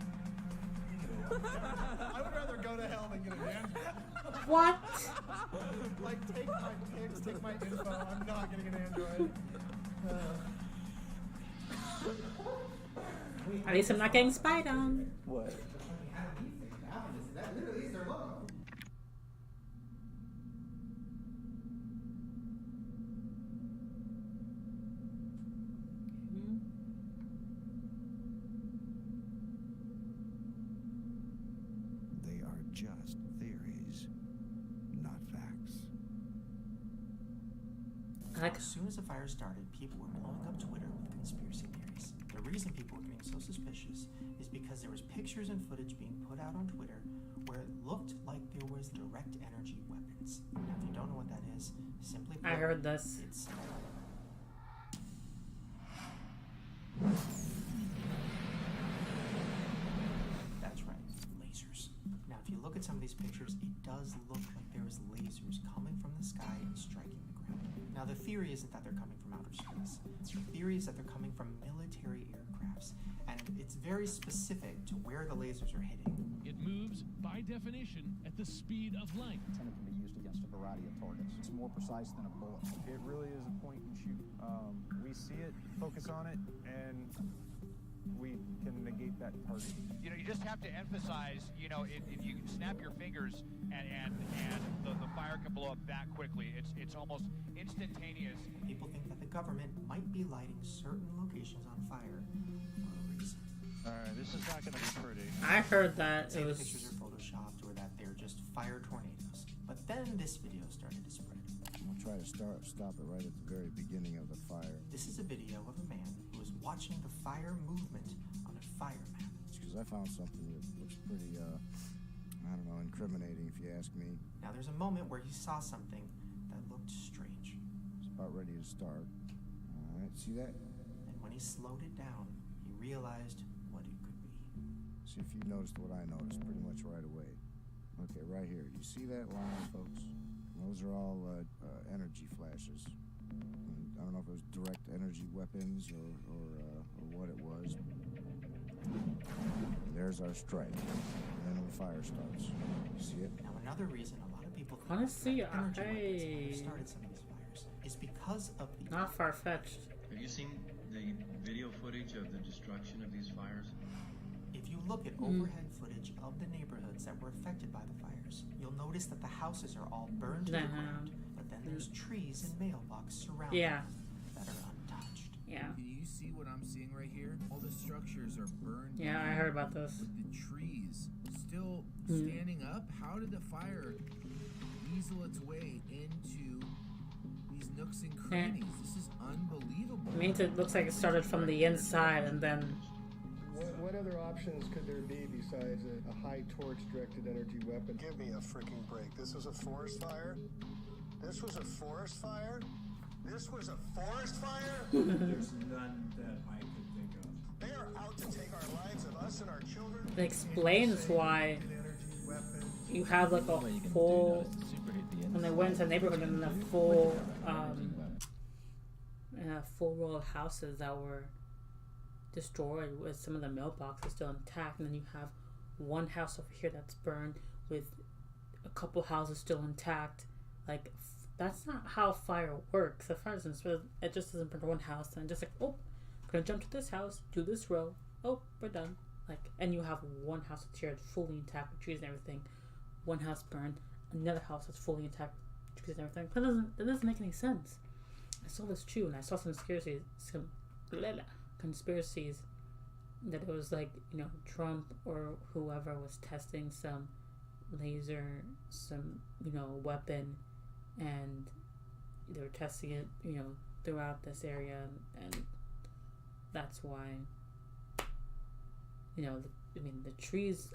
Speaker 9: I would rather go to hell than get an Android.
Speaker 1: What?
Speaker 9: Like, take my pics, take my info. I'm not getting an Android.
Speaker 1: At least I'm not getting spied on.
Speaker 9: What?
Speaker 2: That literally is their logo.
Speaker 17: They are just theories, not facts.
Speaker 2: As soon as the fire started, people were blowing up Twitter with conspiracy theories. The reason people were getting so suspicious is because there was pictures and footage being put out on Twitter where it looked like there was direct energy weapons. Now, if you don't know what that is, simply put,
Speaker 1: I heard this.
Speaker 2: It's that's right, lasers. Now, if you look at some of these pictures, it does look like there is lasers coming from the sky and striking the ground. Now, the theory isn't that they're coming from outer space. The theory is that they're coming from military aircrafts, and it's very specific to where the lasers are hitting.
Speaker 8: It moves, by definition, at the speed of light.
Speaker 13: Antenna can be used against a variety of targets. It's more precise than a bullet.
Speaker 3: It really is a point and shoot. We see it, focus on it, and we can negate that target.
Speaker 18: You know, you just have to emphasize, you know, if you snap your fingers and the fire can blow up that quickly, it's almost instantaneous.
Speaker 2: People think that the government might be lighting certain locations on fire for a reason.
Speaker 18: Alright, this is not going to be pretty.
Speaker 1: I heard that
Speaker 2: Say
Speaker 1: it
Speaker 2: the
Speaker 1: was.
Speaker 2: pictures are photoshopped or that they're just fire tornadoes. But then this video started to spread.
Speaker 17: We'll try to stop it right at the very beginning of the fire.
Speaker 2: This is a video of a man who was watching the fire movement on a fire map.
Speaker 17: It's because I found something that looks pretty, I don't know, incriminating if you ask me.
Speaker 2: Now there's a moment where he saw something that looked strange.
Speaker 17: It's about ready to start. Alright, see that?
Speaker 2: And when he slowed it down, he realized what it could be.
Speaker 17: See if you noticed what I noticed pretty much right away. Okay, right here. You see that line, folks? Those are all energy flashes. I don't know if it was direct energy weapons or what it was. There's our strike. And then the fire starts. You see it?
Speaker 2: Now another reason a lot of people think
Speaker 1: Honestly,
Speaker 2: that energy weapons started some of these fires is because of the
Speaker 1: not far-fetched.
Speaker 20: Have you seen the video footage of the destruction of these fires?
Speaker 2: If you look at overhead footage of the neighborhoods that were affected by the fires, you'll notice that the houses are all burned to the ground, but then there's trees and mailbox surrounding them that are untouched.
Speaker 1: Yeah.
Speaker 21: Can you see what I'm seeing right here? All the structures are burned.
Speaker 1: Yeah, I heard about this.
Speaker 21: With the trees still standing up. How did the fire weasel its way into these nooks and crannies? This is unbelievable.
Speaker 1: It means it looks like it started from the inside and then.
Speaker 9: What other options could there be besides a high torch directed energy weapon?
Speaker 22: Give me a freaking break. This was a forest fire? This was a forest fire? This was a forest fire?
Speaker 27: There's none that I could think of.
Speaker 22: They are out to take our lives of us and our children.
Speaker 1: It explains why you have like a full. When they went into the neighborhood and a full row of houses that were destroyed with some of the mailboxes still intact, and then you have one house over here that's burned with a couple houses still intact. Like, that's not how fire works. The fire doesn't, it just doesn't burn one house and just like, oh, I'm gonna jump to this house, do this row, oh, we're done. Like, and you have one house that's here fully intact with trees and everything, one house burned, another house that's fully intact with trees and everything. That doesn't make any sense. I saw this too, and I saw some conspiracies that it was like, you know, Trump or whoever was testing some laser, some, you know, weapon, and they were testing it, you know, throughout this area, and that's why, you know, the trees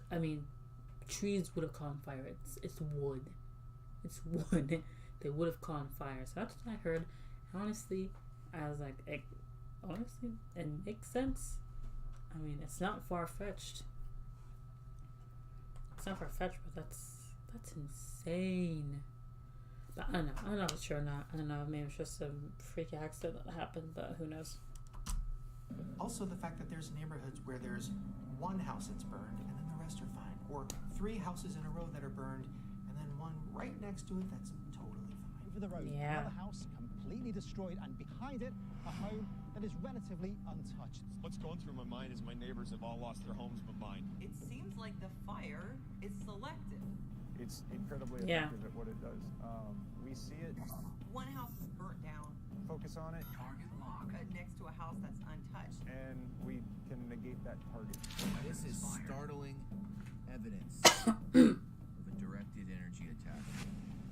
Speaker 1: would have caught on fire. It's wood. They would have caught on fire. So that's what I heard. Honestly, I was like, it makes sense. I mean, it's not far-fetched. It's not far-fetched, but that's insane. But I don't know. I don't know if it's true or not. I don't know. Maybe it's just some freak accident that happened, but who knows?
Speaker 2: Also, the fact that there's neighborhoods where there's one house that's burned and then the rest are fine, or 3 houses in a row that are burned and then one right next to it that's totally fine.
Speaker 28: Over the road, another house completely destroyed, and behind it, a home that is relatively untouched.
Speaker 3: What's going through my mind is my neighbors have all lost their homes but mine.
Speaker 29: It seems like the fire is selective.
Speaker 3: It's incredibly effective at what it does. We see it.
Speaker 29: One house is burnt down.
Speaker 3: Focus on it.
Speaker 29: Target lock. Next to a house that's untouched.
Speaker 3: And we can negate that target.
Speaker 21: This is startling evidence of a directed energy attack.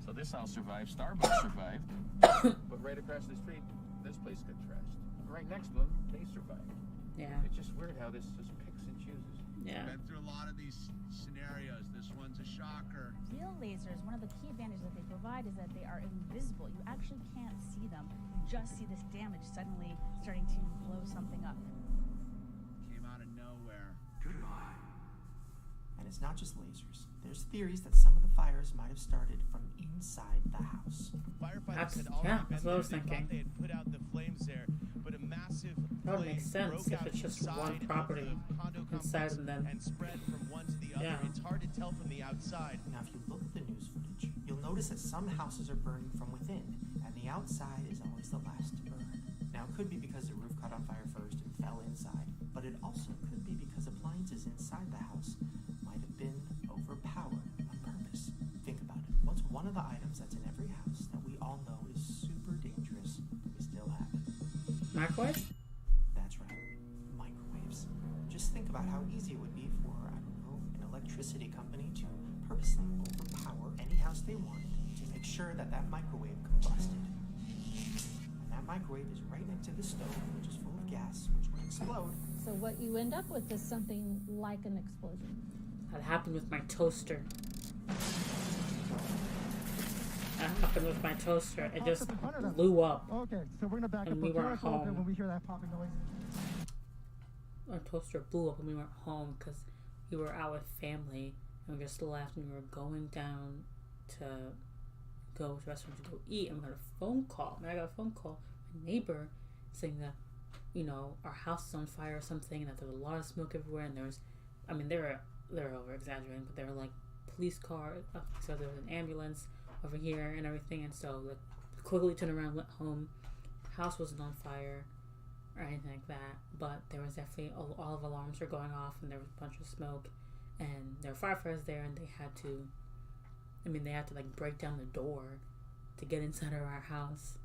Speaker 30: So this house survived, Starbucks survived, but right across the street, this place got trashed. Right next to them, they survived.
Speaker 1: Yeah.
Speaker 30: It's just weird how this just picks and chooses.
Speaker 1: Yeah.
Speaker 31: Been through a lot of these scenarios. This one's a shocker.
Speaker 32: Real lasers, one of the key advantages that they provide is that they are invisible. You actually can't see them. You just see this damage suddenly starting to blow something up.
Speaker 31: Came out of nowhere.
Speaker 2: And it's not just lasers. There's theories that some of the fires might have started from inside the house.
Speaker 31: Firefighters had already been
Speaker 1: that's what I
Speaker 31: there.
Speaker 1: was
Speaker 31: They
Speaker 1: thinking.
Speaker 31: thought they had put out the flames there, but a massive
Speaker 1: That would
Speaker 31: flame
Speaker 1: make sense
Speaker 31: broke
Speaker 1: if
Speaker 31: out
Speaker 1: it's just
Speaker 31: inside
Speaker 1: one
Speaker 31: of
Speaker 1: property
Speaker 31: the condo
Speaker 1: inside
Speaker 31: complex
Speaker 1: and then
Speaker 31: and spread from one to the other.
Speaker 1: Yeah.
Speaker 31: It's hard to tell from the outside.
Speaker 2: Now, if you look at the news footage, you'll notice that some houses are burning from within, and the outside is always the last to burn. Now, it could be because the roof caught on fire first and fell inside, but it also could be because appliances inside the house might have been overpowered on purpose. Think about it. What's one of the items that's in every house that we all know is super dangerous, but we still have it?
Speaker 1: microwave?
Speaker 2: That's right, microwaves. Just think about how easy it would be for, I don't know, an electricity company to purposely overpower any house they wanted to make sure that that microwave combusted. And that microwave is right next to the stove, which is full of gas, which would explode.
Speaker 5: So what you end up with is something like an explosion.
Speaker 1: That happened with my toaster. That happened with my toaster. It just blew up.
Speaker 28: Okay, so we're gonna back
Speaker 1: And
Speaker 28: up.
Speaker 1: we
Speaker 28: Put
Speaker 1: weren't
Speaker 28: your eyes open
Speaker 1: home.
Speaker 28: when we hear that popping noise.
Speaker 1: Our toaster blew up when we weren't home because we were out with family and we just left and we were going down to go to the restaurant to go eat, and we got a phone call. I got a phone call, my neighbor saying that, you know, our house is on fire or something, and that there's a lot of smoke everywhere, and there's, I mean, they're over exaggerating, but they were like police car, so there was an ambulance over here and everything, and so like quickly turned around, went home. House wasn't on fire or anything like that, but there was definitely all of alarms were going off, and there was a bunch of smoke, and there were firefighters there, and they had to like break down the door to get inside of our house.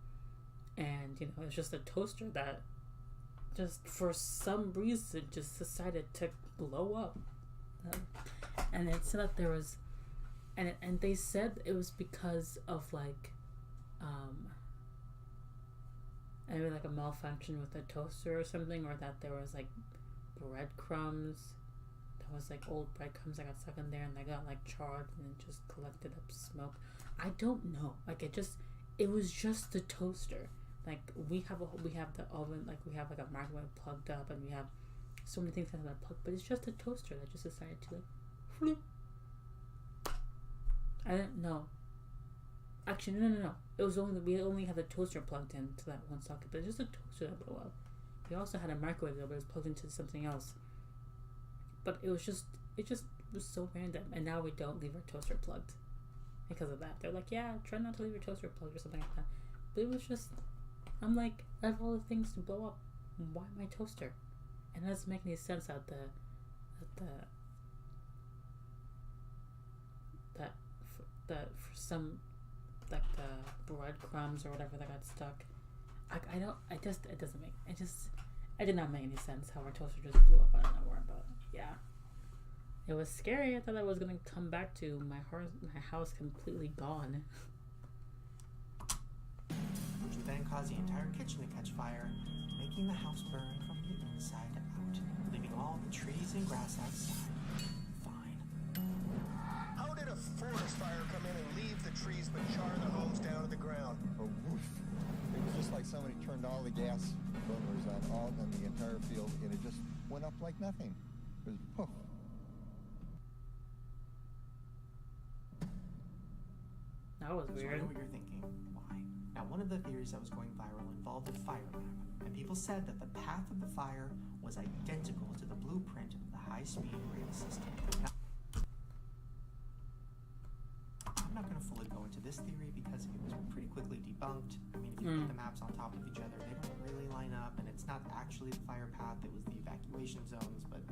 Speaker 1: And you know, it's just a toaster that just for some reason just decided to blow up. And it said that there was, and they said it was because of like maybe like a malfunction with the toaster or something, or that there was like breadcrumbs. There was like old breadcrumbs that got stuck in there and they got like charred and it just collected up smoke. I don't know. Like it was just the toaster. Like we have the oven, like we have like a microwave plugged up, and we have so many things that are plugged, but it's just a toaster that just decided to like floop. I didn't know. Actually, no. It was we only had the toaster plugged in to that one socket, but it's just a toaster that blew up. We also had a microwave though, but it was plugged into something else. But it just was so random, and now we don't leave our toaster plugged because of that. They're like, yeah, try not to leave your toaster plugged or something like that. But it was just, I'm like, I have all the things to blow up. Why my toaster? And it doesn't make any sense that for some, like the breadcrumbs or whatever that got stuck. It did not make any sense how our toaster just blew up out of nowhere, but yeah. It was scary. I thought I was gonna come back to my house completely gone.
Speaker 2: Which would then cause the entire kitchen to catch fire, making the house burn from the inside out, leaving all the trees and grass outside fine.
Speaker 22: How did a forest fire come in and leave the trees but char the homes down to the ground?
Speaker 13: A woof. It was just like somebody turned all the gas burners on the entire field, and it just went up like nothing. It was poof.
Speaker 1: That was weird.
Speaker 2: I know what you're thinking. Why? Now, one of the theories that was going viral involved a fire lab, and people said that the path of the fire was identical to the blueprint of the high-speed rail system. Now, I'm not going to fully go into this theory because it was pretty quickly debunked. I mean, if you put the maps on top of each other, they don't really line up, and it's not actually the fire path, it was the evacuation zones, but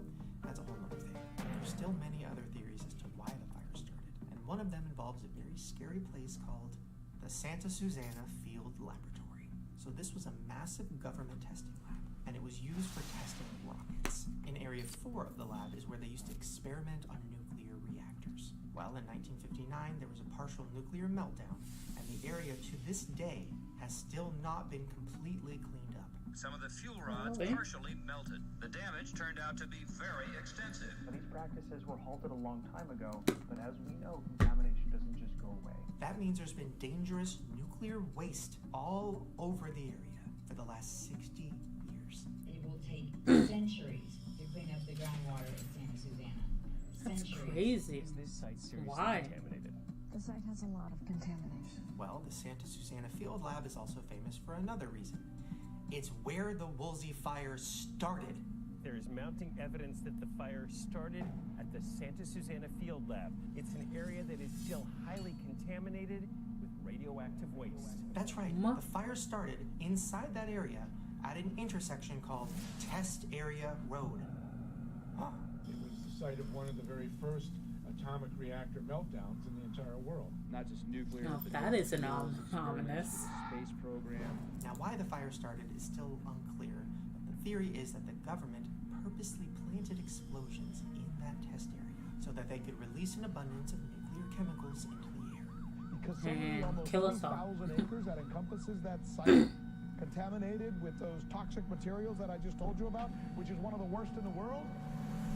Speaker 2: that's a whole other thing. There's still many other theories as to why the fire started, and one of them involves a very scary place called the Santa Susana Field Laboratory. So this was a massive government testing lab, and it was used for testing rockets. In Area 4 of the lab is where they used to experiment on nuclear reactors. Well, in 1959, there was a partial nuclear meltdown, and the area to this day has still not been completely cleaned up.
Speaker 6: Some of the fuel rods partially melted. The damage turned out to be very extensive.
Speaker 7: These practices were halted a long time ago, but as we know, contamination doesn't just go away.
Speaker 2: That means there's been dangerous nuclear waste all over the area for the last 60 years.
Speaker 11: It will take centuries to clean up the groundwater in Santa Susana.
Speaker 1: That's crazy.
Speaker 7: This site's seriously
Speaker 1: Why?
Speaker 7: contaminated.
Speaker 4: The site has a lot of contamination.
Speaker 2: Well, the Santa Susana Field Lab is also famous for another reason. It's where the Woolsey fire started.
Speaker 8: There is mounting evidence that the fire started at the Santa Susana Field Lab. It's an area that is still highly contaminated with radioactive waste.
Speaker 2: That's right. The fire started inside that area at an intersection called Test Area Road.
Speaker 10: It was the site of one of the very first atomic reactor meltdowns in the entire world.
Speaker 30: Not just nuclear.
Speaker 1: Oh, that is an ominous.
Speaker 30: Space program.
Speaker 2: Now, why the fire started is still unclear. The theory is that the government purposely planted explosions in that test area so that they could release an abundance of nuclear chemicals into the air.
Speaker 10: Because some of the almost
Speaker 1: kill us all.
Speaker 10: 3,000 acres that encompasses that site, contaminated with those toxic materials that I just told you about, which is one of the worst in the world,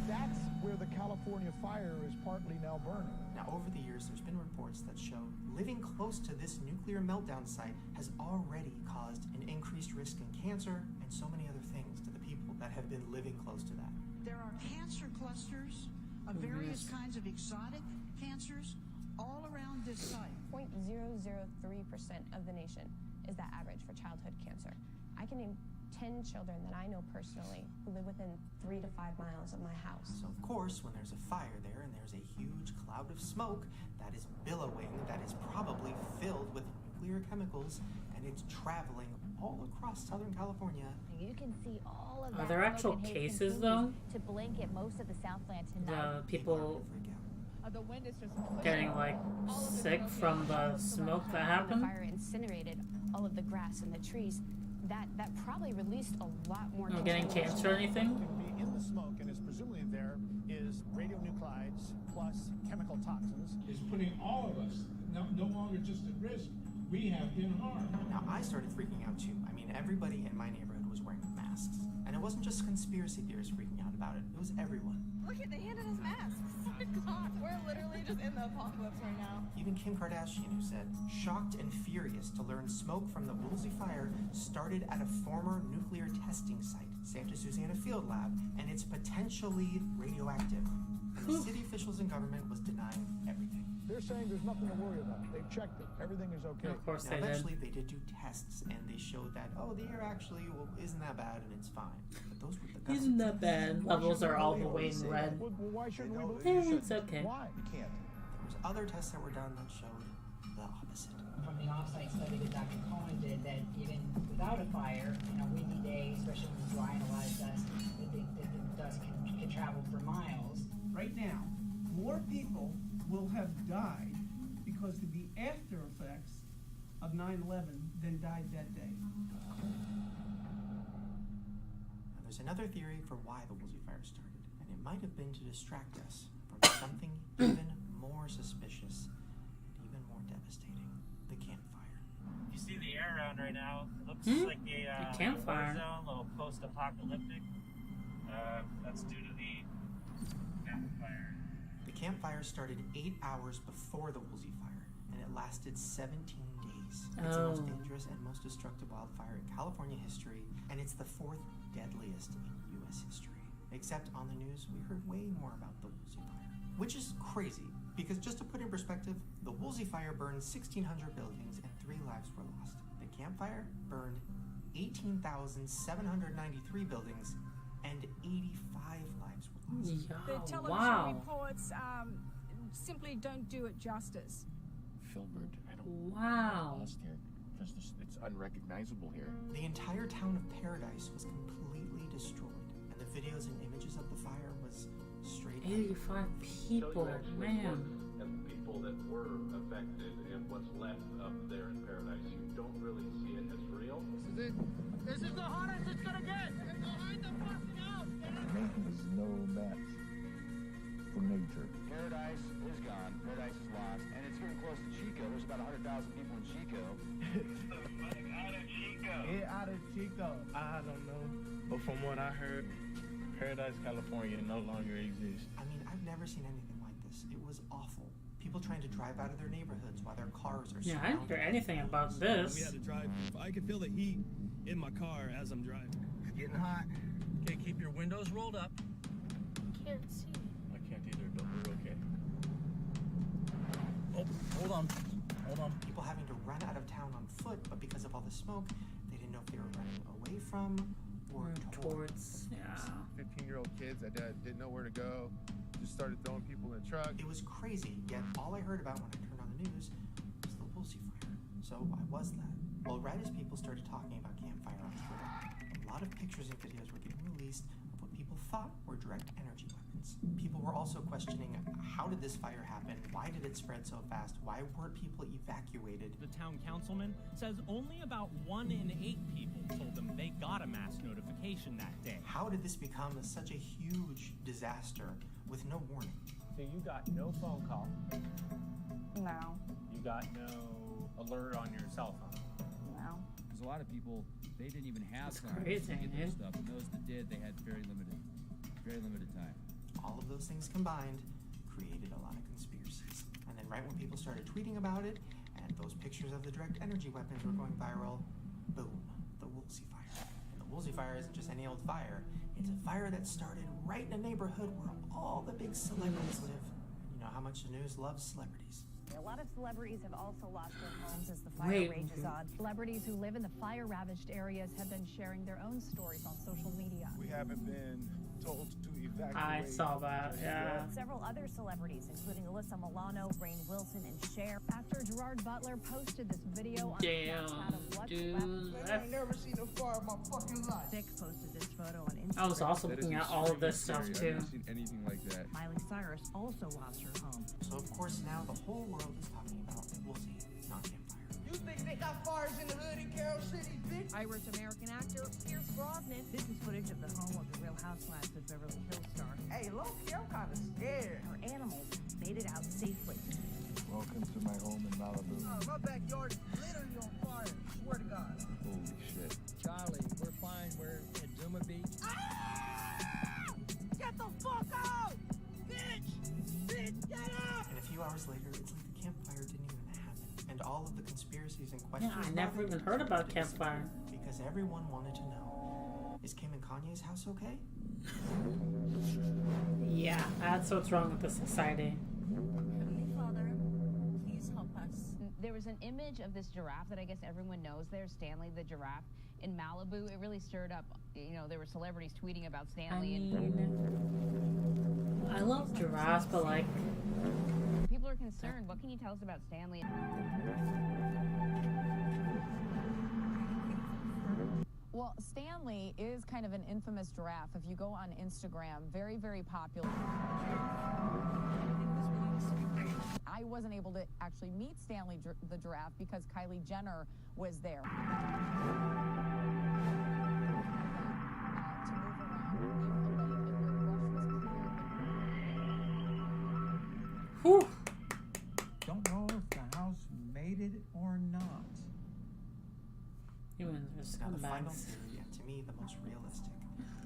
Speaker 10: that's where the California fire is partly now burning.
Speaker 2: Now, over the years, there's been reports that show living close to this nuclear meltdown site has already caused an increased risk in cancer and so many other things to the people that have been living close to that.
Speaker 12: There are cancer clusters of various kinds of exotic cancers all around this site.
Speaker 14: 0.003% of the nation is that average for childhood cancer. I can name 10 children that I know personally who live within 3 to 5 miles of my house.
Speaker 2: So, of course, when there's a fire there and there's a huge cloud of smoke that is billowing, that is probably filled with nuclear chemicals, and it's traveling all across Southern California.
Speaker 32: You can see all of that.
Speaker 1: Are there actual cases, though?
Speaker 32: To blanket most of the Southland tonight.
Speaker 1: The people
Speaker 32: the wind is just
Speaker 1: getting like sick from the smoke that happened?
Speaker 32: The fire incinerated all of the grass and the trees. That probably released a lot more.
Speaker 1: Getting cancer or anything?
Speaker 28: In the smoke, and is presumably there, is radionuclides plus chemical toxins.
Speaker 10: Is putting all of us no longer just at risk. We have been harmed.
Speaker 2: Now, I started freaking out too. I mean, everybody in my neighborhood was wearing masks. And it wasn't just conspiracy theorists freaking out about it. It was everyone.
Speaker 29: Look at, they handed us masks. Oh my God, we're literally just in the apocalypse right now.
Speaker 2: Even Kim Kardashian, who said, shocked and furious to learn smoke from the Woolsey fire started at a former nuclear testing site, Santa Susana Field Lab, and it's potentially radioactive. And the city officials and government was denying everything.
Speaker 10: They're saying there's nothing to worry about. They've checked it. Everything is okay.
Speaker 1: Of course
Speaker 2: now, eventually they did do tests, and they showed that, the air actually isn't that bad, and it's fine. But those were the government
Speaker 1: Isn't that bad? Levels are all the way in red.
Speaker 10: Well, why shouldn't we believe
Speaker 1: It's okay.
Speaker 10: Why? You can't.
Speaker 2: There was other tests that were done that showed the opposite.
Speaker 11: From the offsite study that Dr. Cohen did, that even without a fire, a windy day, especially when it's dry and a lot of dust, that the dust can travel for miles.
Speaker 15: Right now, more people will have died because of the after effects of 9/11 than died that day.
Speaker 2: Now, there's another theory for why the Woolsey fire started, and it might have been to distract us from something even more suspicious and even more devastating: the campfire.
Speaker 16: You see the air around right now. It looks like a
Speaker 1: campfire.
Speaker 16: war zone, a little post-apocalyptic. That's due to the campfire.
Speaker 2: The campfire started 8 hours before the Woolsey fire, and it lasted 17 days. It's the most dangerous and most destructive wildfire in California history, and it's the 4th deadliest in U.S. history. Except on the news, we heard way more about the Woolsey fire, which is crazy, because just to put in perspective, the Woolsey fire burned 1,600 buildings and 3 lives were lost. The campfire burned 18,793 buildings and 85 lives were lost.
Speaker 19: The television reports simply don't do it justice.
Speaker 30: Filbert, I don't lost here. It's unrecognizable here.
Speaker 2: The entire town of Paradise was completely destroyed, and the videos and images of the fire was straight
Speaker 1: 85 people, man.
Speaker 23: And the people that were affected and what's left up there in Paradise, you don't really see it as real.
Speaker 15: This is it. This is the hottest it's gonna get. Behind the fucking house.
Speaker 10: Man is no match for nature.
Speaker 18: Paradise is gone. Paradise is lost. And it's getting close to Chico. There's about 100,000 people in Chico.
Speaker 15: Out of Chico. I don't know. But from what I heard, Paradise, California no longer exists.
Speaker 2: I mean, I've never seen anything like this. It was awful. People trying to drive out of their neighborhoods while their cars are
Speaker 1: I didn't hear anything about this.
Speaker 24: We had to drive. I could feel the heat in my car as I'm driving.
Speaker 15: It's getting hot. Okay, keep your windows rolled up.
Speaker 19: Can't see.
Speaker 30: I can't either, but we're okay.
Speaker 3: Oh, hold on. Hold on.
Speaker 2: People having to run out of town on foot, but because of all the smoke, they didn't know if they were running away from or towards.
Speaker 1: Yeah.
Speaker 5: 15-year-old kids that didn't know where to go, just started throwing people in the truck.
Speaker 2: It was crazy, yet all I heard about when I turned on the news was the Woolsey fire. So why was that? Well, right as people started talking about campfire on Twitter, a lot of pictures and videos were getting released of what people thought were direct energy weapons. People were also questioning, how did this fire happen? Why did it spread so fast? Why weren't people evacuated?
Speaker 9: The town councilman says only about 1 in 8 people told them they got a mass notification that day.
Speaker 2: How did this become such a huge disaster with no warning?
Speaker 8: So you got no phone call.
Speaker 29: No.
Speaker 8: You got no alert on your cell phone.
Speaker 29: No.
Speaker 13: Because a lot of people, they didn't even have time
Speaker 1: crazy,
Speaker 13: to get their
Speaker 1: man.
Speaker 13: stuff, and those that did, they had very limited time.
Speaker 2: All of those things combined created a lot of conspiracies. And then right when people started tweeting about it, and those pictures of the direct energy weapons were going viral, boom, the Woolsey fire. And the Woolsey fire isn't just any old fire. It's a fire that started right in a neighborhood where all the big celebrities live. You know how much the news loves celebrities.
Speaker 17: A lot of celebrities have also lost their homes as the fire rages on. Celebrities who live in the fire-ravaged areas have been sharing their own stories on social media.
Speaker 5: We haven't been told to evacuate.
Speaker 1: I saw that, yeah.
Speaker 17: Several other celebrities, including Alyssa Milano, Rainn Wilson, and Cher. Actor Gerard Butler posted this video on Snapchat of what's left.
Speaker 12: I ain't never seen a fire in my fucking life.
Speaker 17: Vic posted this photo on Instagram.
Speaker 1: I was also looking at all of this stuff
Speaker 5: I've
Speaker 1: too.
Speaker 5: never seen anything like that.
Speaker 17: Miley Cyrus also lost her home.
Speaker 2: So of course now the whole world is talking about Woolsey, not campfire.
Speaker 12: You think they got fires in the hood in Carroll City, bitch?
Speaker 17: Irish American actor Pierce Brosnan. This is footage of the home of the Real Housewives of Beverly Hills star.
Speaker 12: Hey, low-key, I'm kind of scared.
Speaker 17: Her animals made it out safely.
Speaker 5: Welcome to my home in Malibu.
Speaker 12: My backyard is literally on fire. Swear to God.
Speaker 5: Holy shit.
Speaker 3: Charlie, we're fine. We're at Zuma Beach.
Speaker 12: Ah! Get the fuck out! Bitch! Bitch, get out!
Speaker 2: And a few hours later, it's like the campfire didn't even happen. And all of the conspiracies and questions.
Speaker 1: Yeah, I never even heard about campfire.
Speaker 2: Because everyone wanted to know, is Kim and Kanye's house okay?
Speaker 1: Yeah, that's what's wrong with the society.
Speaker 29: Heavenly Father, please help us.
Speaker 17: There was an image of this giraffe that I guess everyone knows there, Stanley the giraffe, in Malibu. It really stirred up, you know, there were celebrities tweeting about Stanley.
Speaker 1: I love giraffes, but like...
Speaker 17: People are concerned. What can you tell us about Stanley?
Speaker 20: Well, Stanley is kind of an infamous giraffe. If you go on Instagram, very, very popular. I wasn't able to actually meet Stanley the giraffe because Kylie Jenner was there.
Speaker 1: Whew.
Speaker 21: Don't know if the house made it or not.
Speaker 1: Humans are
Speaker 2: Now the final
Speaker 1: scumbags.
Speaker 2: theory, and to me the most realistic,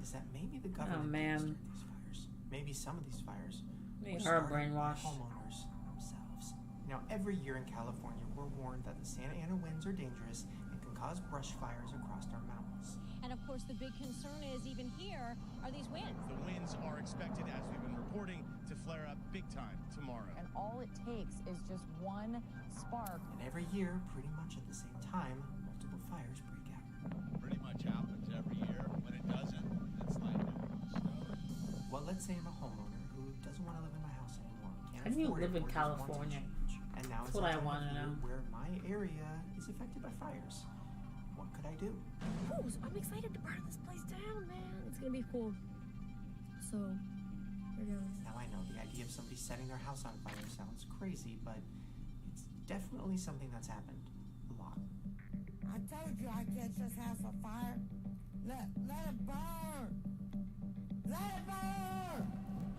Speaker 2: is that maybe the government
Speaker 1: man.
Speaker 2: did start these fires. Maybe some of these fires
Speaker 1: They
Speaker 2: were
Speaker 1: are
Speaker 2: started by
Speaker 1: brainwashed.
Speaker 2: homeowners themselves. Now every year in California we're warned that the Santa Ana winds are dangerous and can cause brush fires across our mountains.
Speaker 22: And of course the big concern is, even here, are these winds.
Speaker 25: The winds are expected, as we've been reporting, to flare up big time tomorrow.
Speaker 20: And all it takes is just one spark.
Speaker 2: And every year, pretty much at the same time, multiple fires break out.
Speaker 25: Pretty much happens every year. When it doesn't, it's like
Speaker 2: Well, let's say I'm a homeowner who doesn't want to live in my house anymore. Can't
Speaker 1: How do you
Speaker 2: afford
Speaker 1: live
Speaker 2: it,
Speaker 1: in
Speaker 2: or just wants to
Speaker 1: California?
Speaker 2: change. And now
Speaker 1: That's
Speaker 2: it's
Speaker 1: what I
Speaker 2: that time
Speaker 1: want
Speaker 2: of
Speaker 1: to
Speaker 2: year
Speaker 1: know.
Speaker 2: where my area is affected by fires. What could I do?
Speaker 22: Oh, so I'm excited to burn this place down, man. It's gonna be cool. So, here goes.
Speaker 2: Now I know the idea of somebody setting their house on fire sounds crazy, but it's definitely something that's happened a lot.
Speaker 12: I told you I catch this house on fire. Let it burn. Let it burn.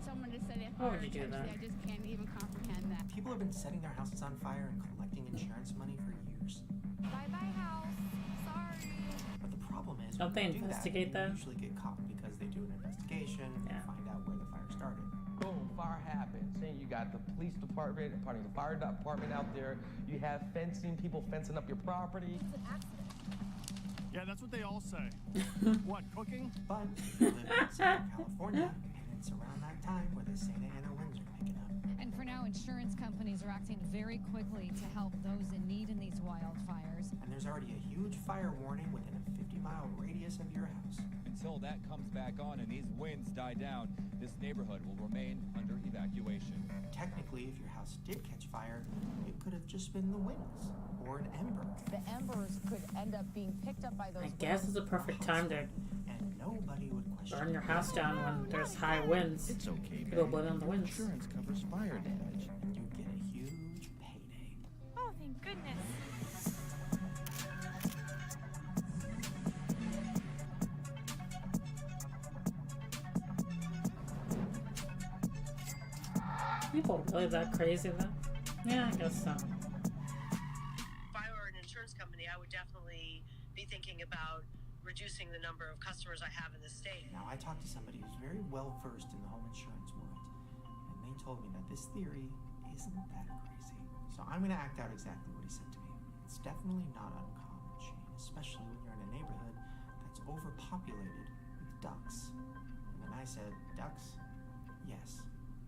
Speaker 19: Someone just said it.
Speaker 2: Why would you do that?
Speaker 19: I just can't even comprehend that.
Speaker 2: People have been setting their houses on fire and collecting insurance money for years.
Speaker 19: Bye-bye house. Sorry.
Speaker 2: But the problem is,
Speaker 1: Don't they
Speaker 2: when do
Speaker 1: investigate
Speaker 2: that?
Speaker 1: that?
Speaker 2: They usually get caught because they do an investigation and find out where the fire started.
Speaker 26: Boom, fire happens. And you got the police department, the fire department out there. You have fencing, people fencing up your property.
Speaker 25: Yeah, that's what they all say. What, cooking?
Speaker 2: But if you live in Southern California, and it's around that time where the Santa Ana winds are picking up.
Speaker 19: And
Speaker 20: For now, insurance companies are acting very quickly to help those in need in these wildfires.
Speaker 2: And there's already a huge fire warning within a 50-mile radius of your house.
Speaker 4: Until that comes back on and these winds die down, this neighborhood will remain under evacuation.
Speaker 2: Technically, if your house did catch fire, it could have just been the winds or an ember.
Speaker 20: The embers could end up being picked up by those
Speaker 1: I guess it's a perfect time to
Speaker 2: and nobody would question
Speaker 1: burn your house down when there's high winds.
Speaker 4: It's okay,
Speaker 1: It'll blame on the winds.
Speaker 4: Insurance covers fire damage.
Speaker 2: You get a huge payday.
Speaker 19: Oh, thank goodness.
Speaker 1: People really that crazy though? Yeah, I guess so.
Speaker 6: If I were an insurance company, I would definitely be thinking about reducing the number of customers I have in the state.
Speaker 2: Now, I talked to somebody who's very well versed in the home insurance world, and they told me that this theory isn't that crazy. So I'm going to act out exactly what he said to me. It's definitely not uncommon, Shane, especially when you're in a neighborhood that's overpopulated with ducks. And then I said, ducks? Yes,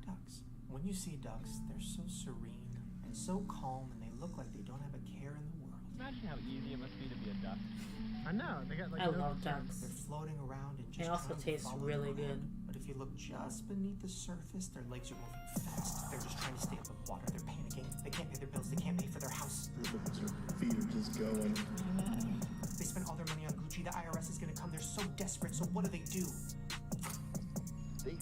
Speaker 2: ducks. When you see ducks, they're so serene and so calm, and they look like they don't have a care in the world.
Speaker 7: Imagine how easy it must be to be a duck.
Speaker 15: I know. They got like
Speaker 1: I love ducks.
Speaker 2: They're floating around and just
Speaker 1: They also
Speaker 2: trying to
Speaker 1: taste
Speaker 2: follow
Speaker 1: really
Speaker 2: the
Speaker 1: good.
Speaker 2: current. But if you look just beneath the surface, their legs are moving fast. They're just trying to stay above water. They're panicking. They can't pay their bills. They can't pay for their house.
Speaker 5: Their feet are just going.
Speaker 2: They spend all their money on Gucci. The IRS is going to come. They're so desperate. So what do?
Speaker 10: They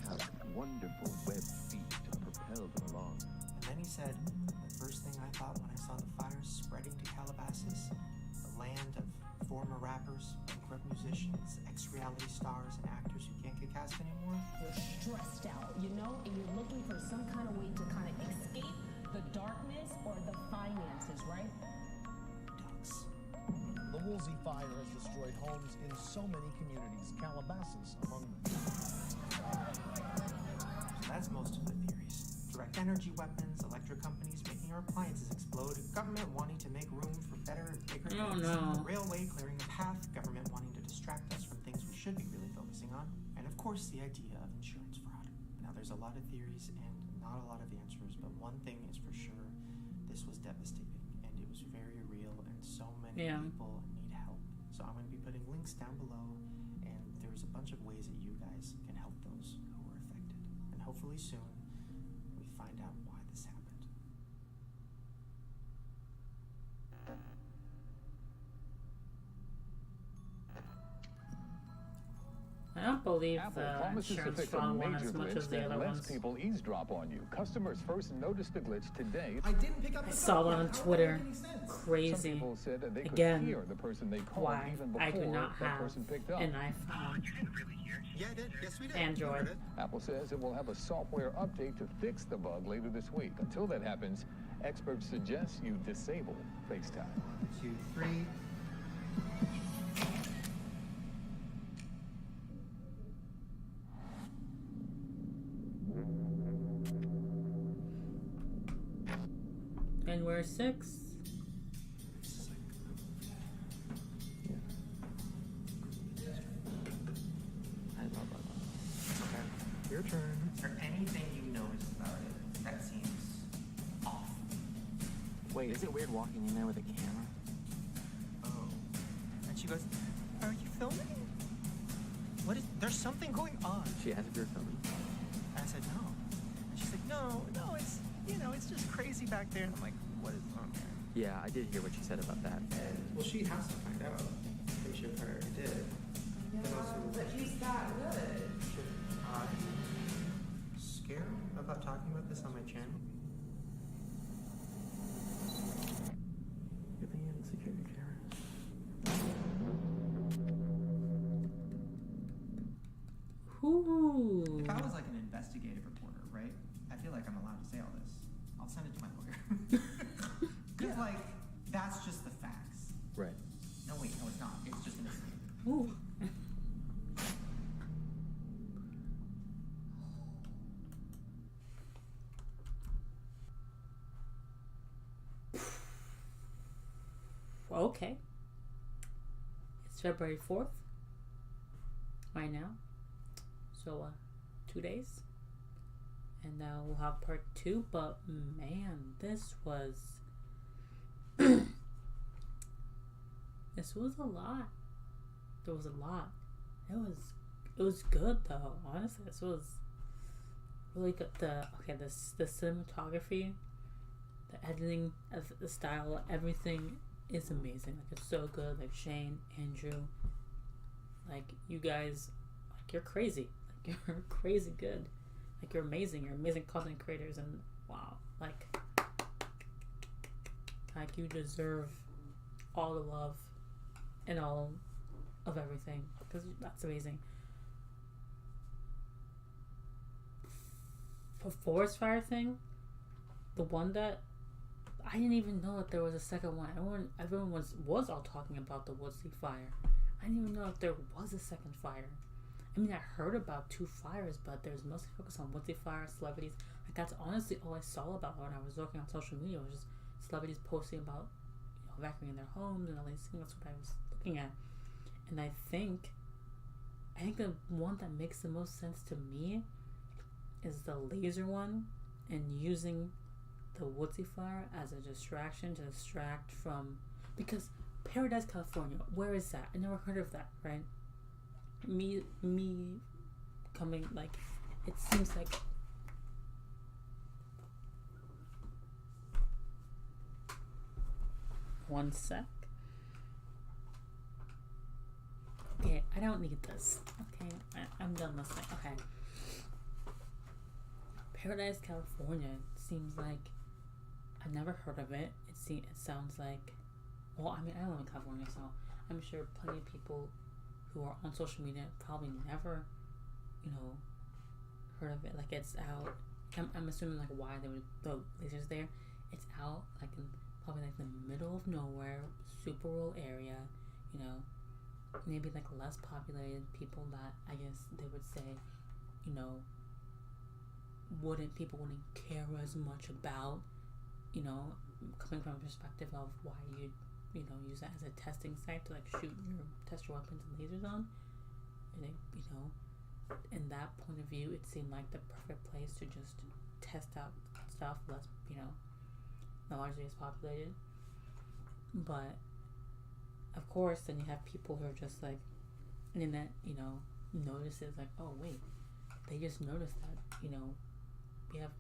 Speaker 10: have wonderful web feet to propel them along.
Speaker 2: And then he said, the first thing I thought when I saw the fires spreading to Calabasas, the land of former rappers, bankrupt musicians, ex-reality stars, and actors who can't get cast anymore.
Speaker 11: You're stressed out, you know, and you're looking for some kind of way to kind of escape the darkness or the finances, right?
Speaker 2: Ducks.
Speaker 25: The Woolsey fire has destroyed homes in so many communities, Calabasas among them.
Speaker 2: So that's most of the theories. Direct energy weapons, electric companies making our appliances explode, government wanting to make room for better and bigger
Speaker 1: Oh,
Speaker 2: things,
Speaker 1: no.
Speaker 2: the railway clearing the path, government wanting to distract us from things we should be really focusing on, and of course the idea of insurance fraud. Now there's a lot of theories and not a lot of answers, but one thing is for sure, this was devastating and it was very real, and so many people need help. So I'm going to be putting links down below, and there's a bunch of ways that you guys can help those who were affected. And hopefully soon we find out why this happened.
Speaker 1: I don't believe
Speaker 30: Apple
Speaker 1: the
Speaker 30: promises to
Speaker 1: insurance
Speaker 30: fix a
Speaker 1: fraud one
Speaker 30: major
Speaker 1: as much
Speaker 30: glitch
Speaker 1: as the
Speaker 30: that
Speaker 1: other
Speaker 30: lets
Speaker 1: ones.
Speaker 30: people eavesdrop on you. Customers first noticed the glitch today.
Speaker 2: I didn't pick up
Speaker 1: I
Speaker 2: the
Speaker 1: saw
Speaker 2: phone.
Speaker 1: it on
Speaker 2: How
Speaker 1: Twitter.
Speaker 2: did that make any sense?
Speaker 30: Some
Speaker 1: Crazy.
Speaker 30: people said that they could
Speaker 1: Again,
Speaker 30: hear the person they called
Speaker 1: why
Speaker 30: even
Speaker 1: I do
Speaker 30: before
Speaker 1: not
Speaker 30: that
Speaker 1: have
Speaker 30: person picked up.
Speaker 1: an iPhone.
Speaker 2: Yeah, I did. Yes, we did.
Speaker 1: Android.
Speaker 30: Apple says it will have a software update to fix the bug later this week. Until that happens, experts suggest you disable FaceTime.
Speaker 2: 1, 2, 3.
Speaker 1: January 6th.
Speaker 2: Your turn. Is there anything you noticed about it that seems off?
Speaker 14: Wait, is it weird walking in there with a camera?
Speaker 2: Oh. And she goes, are you filming? What is, there's something going on.
Speaker 14: She asked if you're filming.
Speaker 2: I said, no. And she's like, no, it's, it's just crazy back there. And I'm like, what is on there?
Speaker 14: Yeah, I did hear what she said about that.
Speaker 2: Well, she has to find out. They should have already did.
Speaker 11: But he's that good.
Speaker 2: Should I scare about talking about this on my channel?
Speaker 14: You're being security cameras.
Speaker 1: Ooh.
Speaker 2: If I was like an investigative reporter, right? I feel like I'm allowed to say all this. I'll send it to my lawyer. Because, that's just the facts.
Speaker 14: Right.
Speaker 2: No, wait, no, it's not. It's just an opinion.
Speaker 1: Ooh. Okay. It's February 4th. Right now. So, 2 days. and now we'll have part 2. But man, this was this was a lot. There was a lot. It was good though. Honestly, this was really good. The cinematography, the editing, the style, everything is amazing. Like, it's so good. Like, Shane, Andrew, like, you guys, like, you're crazy. Like, you're crazy good. Like, you're amazing. You're amazing content creators, and wow, like you deserve all the love and all of everything, because that's amazing. For forest fire thing, the one that I didn't even know that there was a second one. Everyone was all talking about the Woodley fire. I didn't even know if there was a second fire. I mean, I heard about 2 fires, but there's mostly focus on Woodley fire, celebrities. Like, that's honestly all I saw about when I was looking on social media, was just celebrities posting about, evacuating their homes and all these things. That's what I was looking at. And I think the one that makes the most sense to me is the laser one, and using the Woodley fire as a distraction to distract from, because Paradise, California, where is that? I never heard of that, right? Me coming, like, it seems like one sec. Okay, I don't need this. Okay, I'm done listening. Okay. Paradise, California seems like I've never heard of it. It sounds like, well, I mean, I live in California, so I'm sure plenty of people who are on social media probably never, heard of it. Like, it's out. I'm assuming, like, why there were the lasers there. It's out, like, in probably like the middle of nowhere, super rural area. Maybe like less populated, people that I guess they would say, people wouldn't care as much about, coming from a perspective of why you use that as a testing site to, like, test your weapons and lasers on. And in that point of view, it seemed like the perfect place to just test out stuff less, not largely as populated. But of course, then you have people who are just like, and then that, notices, like, oh wait, they just noticed that, they have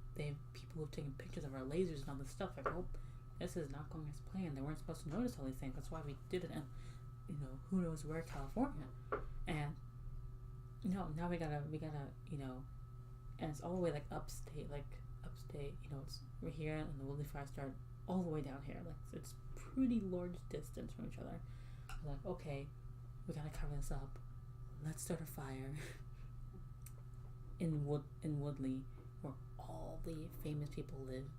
Speaker 1: people who've taken pictures of our lasers and all this stuff. Like, oh, this is not going as planned. They weren't supposed to notice all these things. That's why we did it in, who knows where, California. And now we gotta, and it's all the way like upstate, we're here, and the Woodley fire started all the way down here. Like, it's pretty large distance from each other. We're like, okay, we gotta cover this up. Let's start a fire in Woodley, where all the famous people live,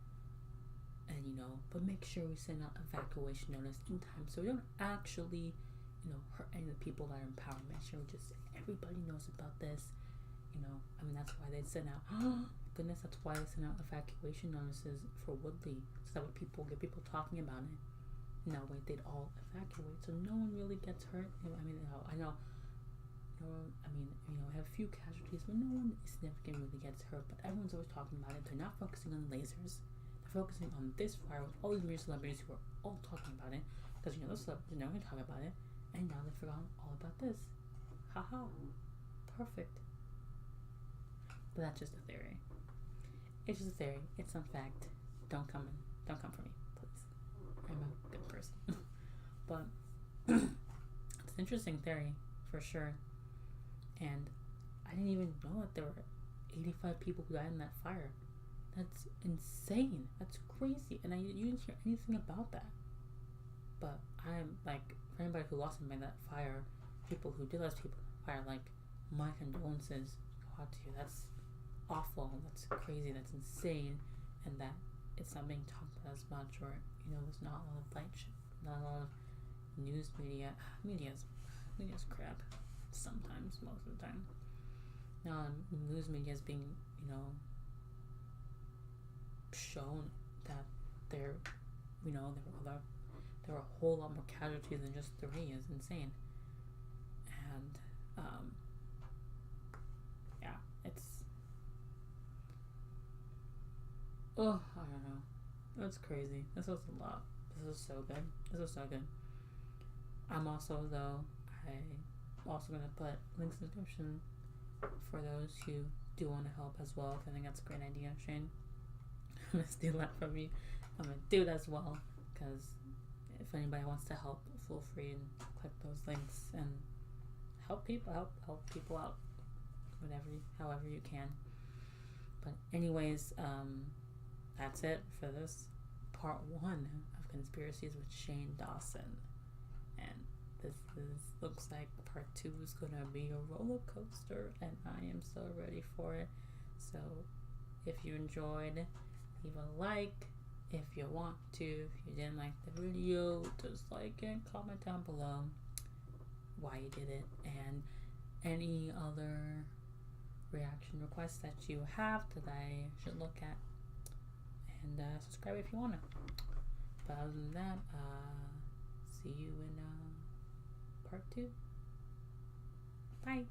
Speaker 1: and but make sure we send out evacuation notice in time, so we don't actually, hurt any of the people that are in power. Make sure everybody knows about this. I mean, that's why they send out. Goodness, that's why they send out evacuation notices for Woodley, so that way people get people talking about it. And that way they'd all evacuate, so no one really gets hurt. I know. We have a few casualties, but no one significant really gets hurt. But everyone's always talking about it. They're not focusing on lasers. They're focusing on this fire with all these major celebrities who are all talking about it, because those celebrities are never going to talk about it, and now they've forgotten all about this. Haha. Perfect. But that's just a theory. It's just a theory. It's not fact. Don't come for me, please. I'm a good person. But it's an interesting theory for sure. And I didn't even know that there were 85 people who died in that fire. That's insane. That's crazy. And you didn't hear anything about that. But I'm like, for anybody who lost somebody in that fire, people who did lose people in that fire, like, my condolences go out to you. That's awful. That's crazy. That's insane. And that it's not being talked about as much, or there's not a lot of not a lot of news media. Media's crap. Sometimes, most of the time. News media is being, shown that there were a whole lot more casualties than just 3 is insane. And yeah, Oh, I don't know. That's crazy. This was a lot. This was so good. This was so good. I'm also gonna put links in the description for those who do want to help as well. I think that's a great idea, Shane. I'm gonna steal that from you. I'm gonna do it as well, because if anybody wants to help, feel free and click those links and help people out, however you can. But anyways, that's it for this part 1 of Conspiracies with Shane Dawson. And this looks like part 2 is gonna be a roller coaster, and I am so ready for it. So if you enjoyed, leave a like. If you want to, if you didn't like the video, dislike it, comment down below why you did it, and any other reaction requests that you have that I should look at, and subscribe if you want to. But other than that, see you in part 2. Bye.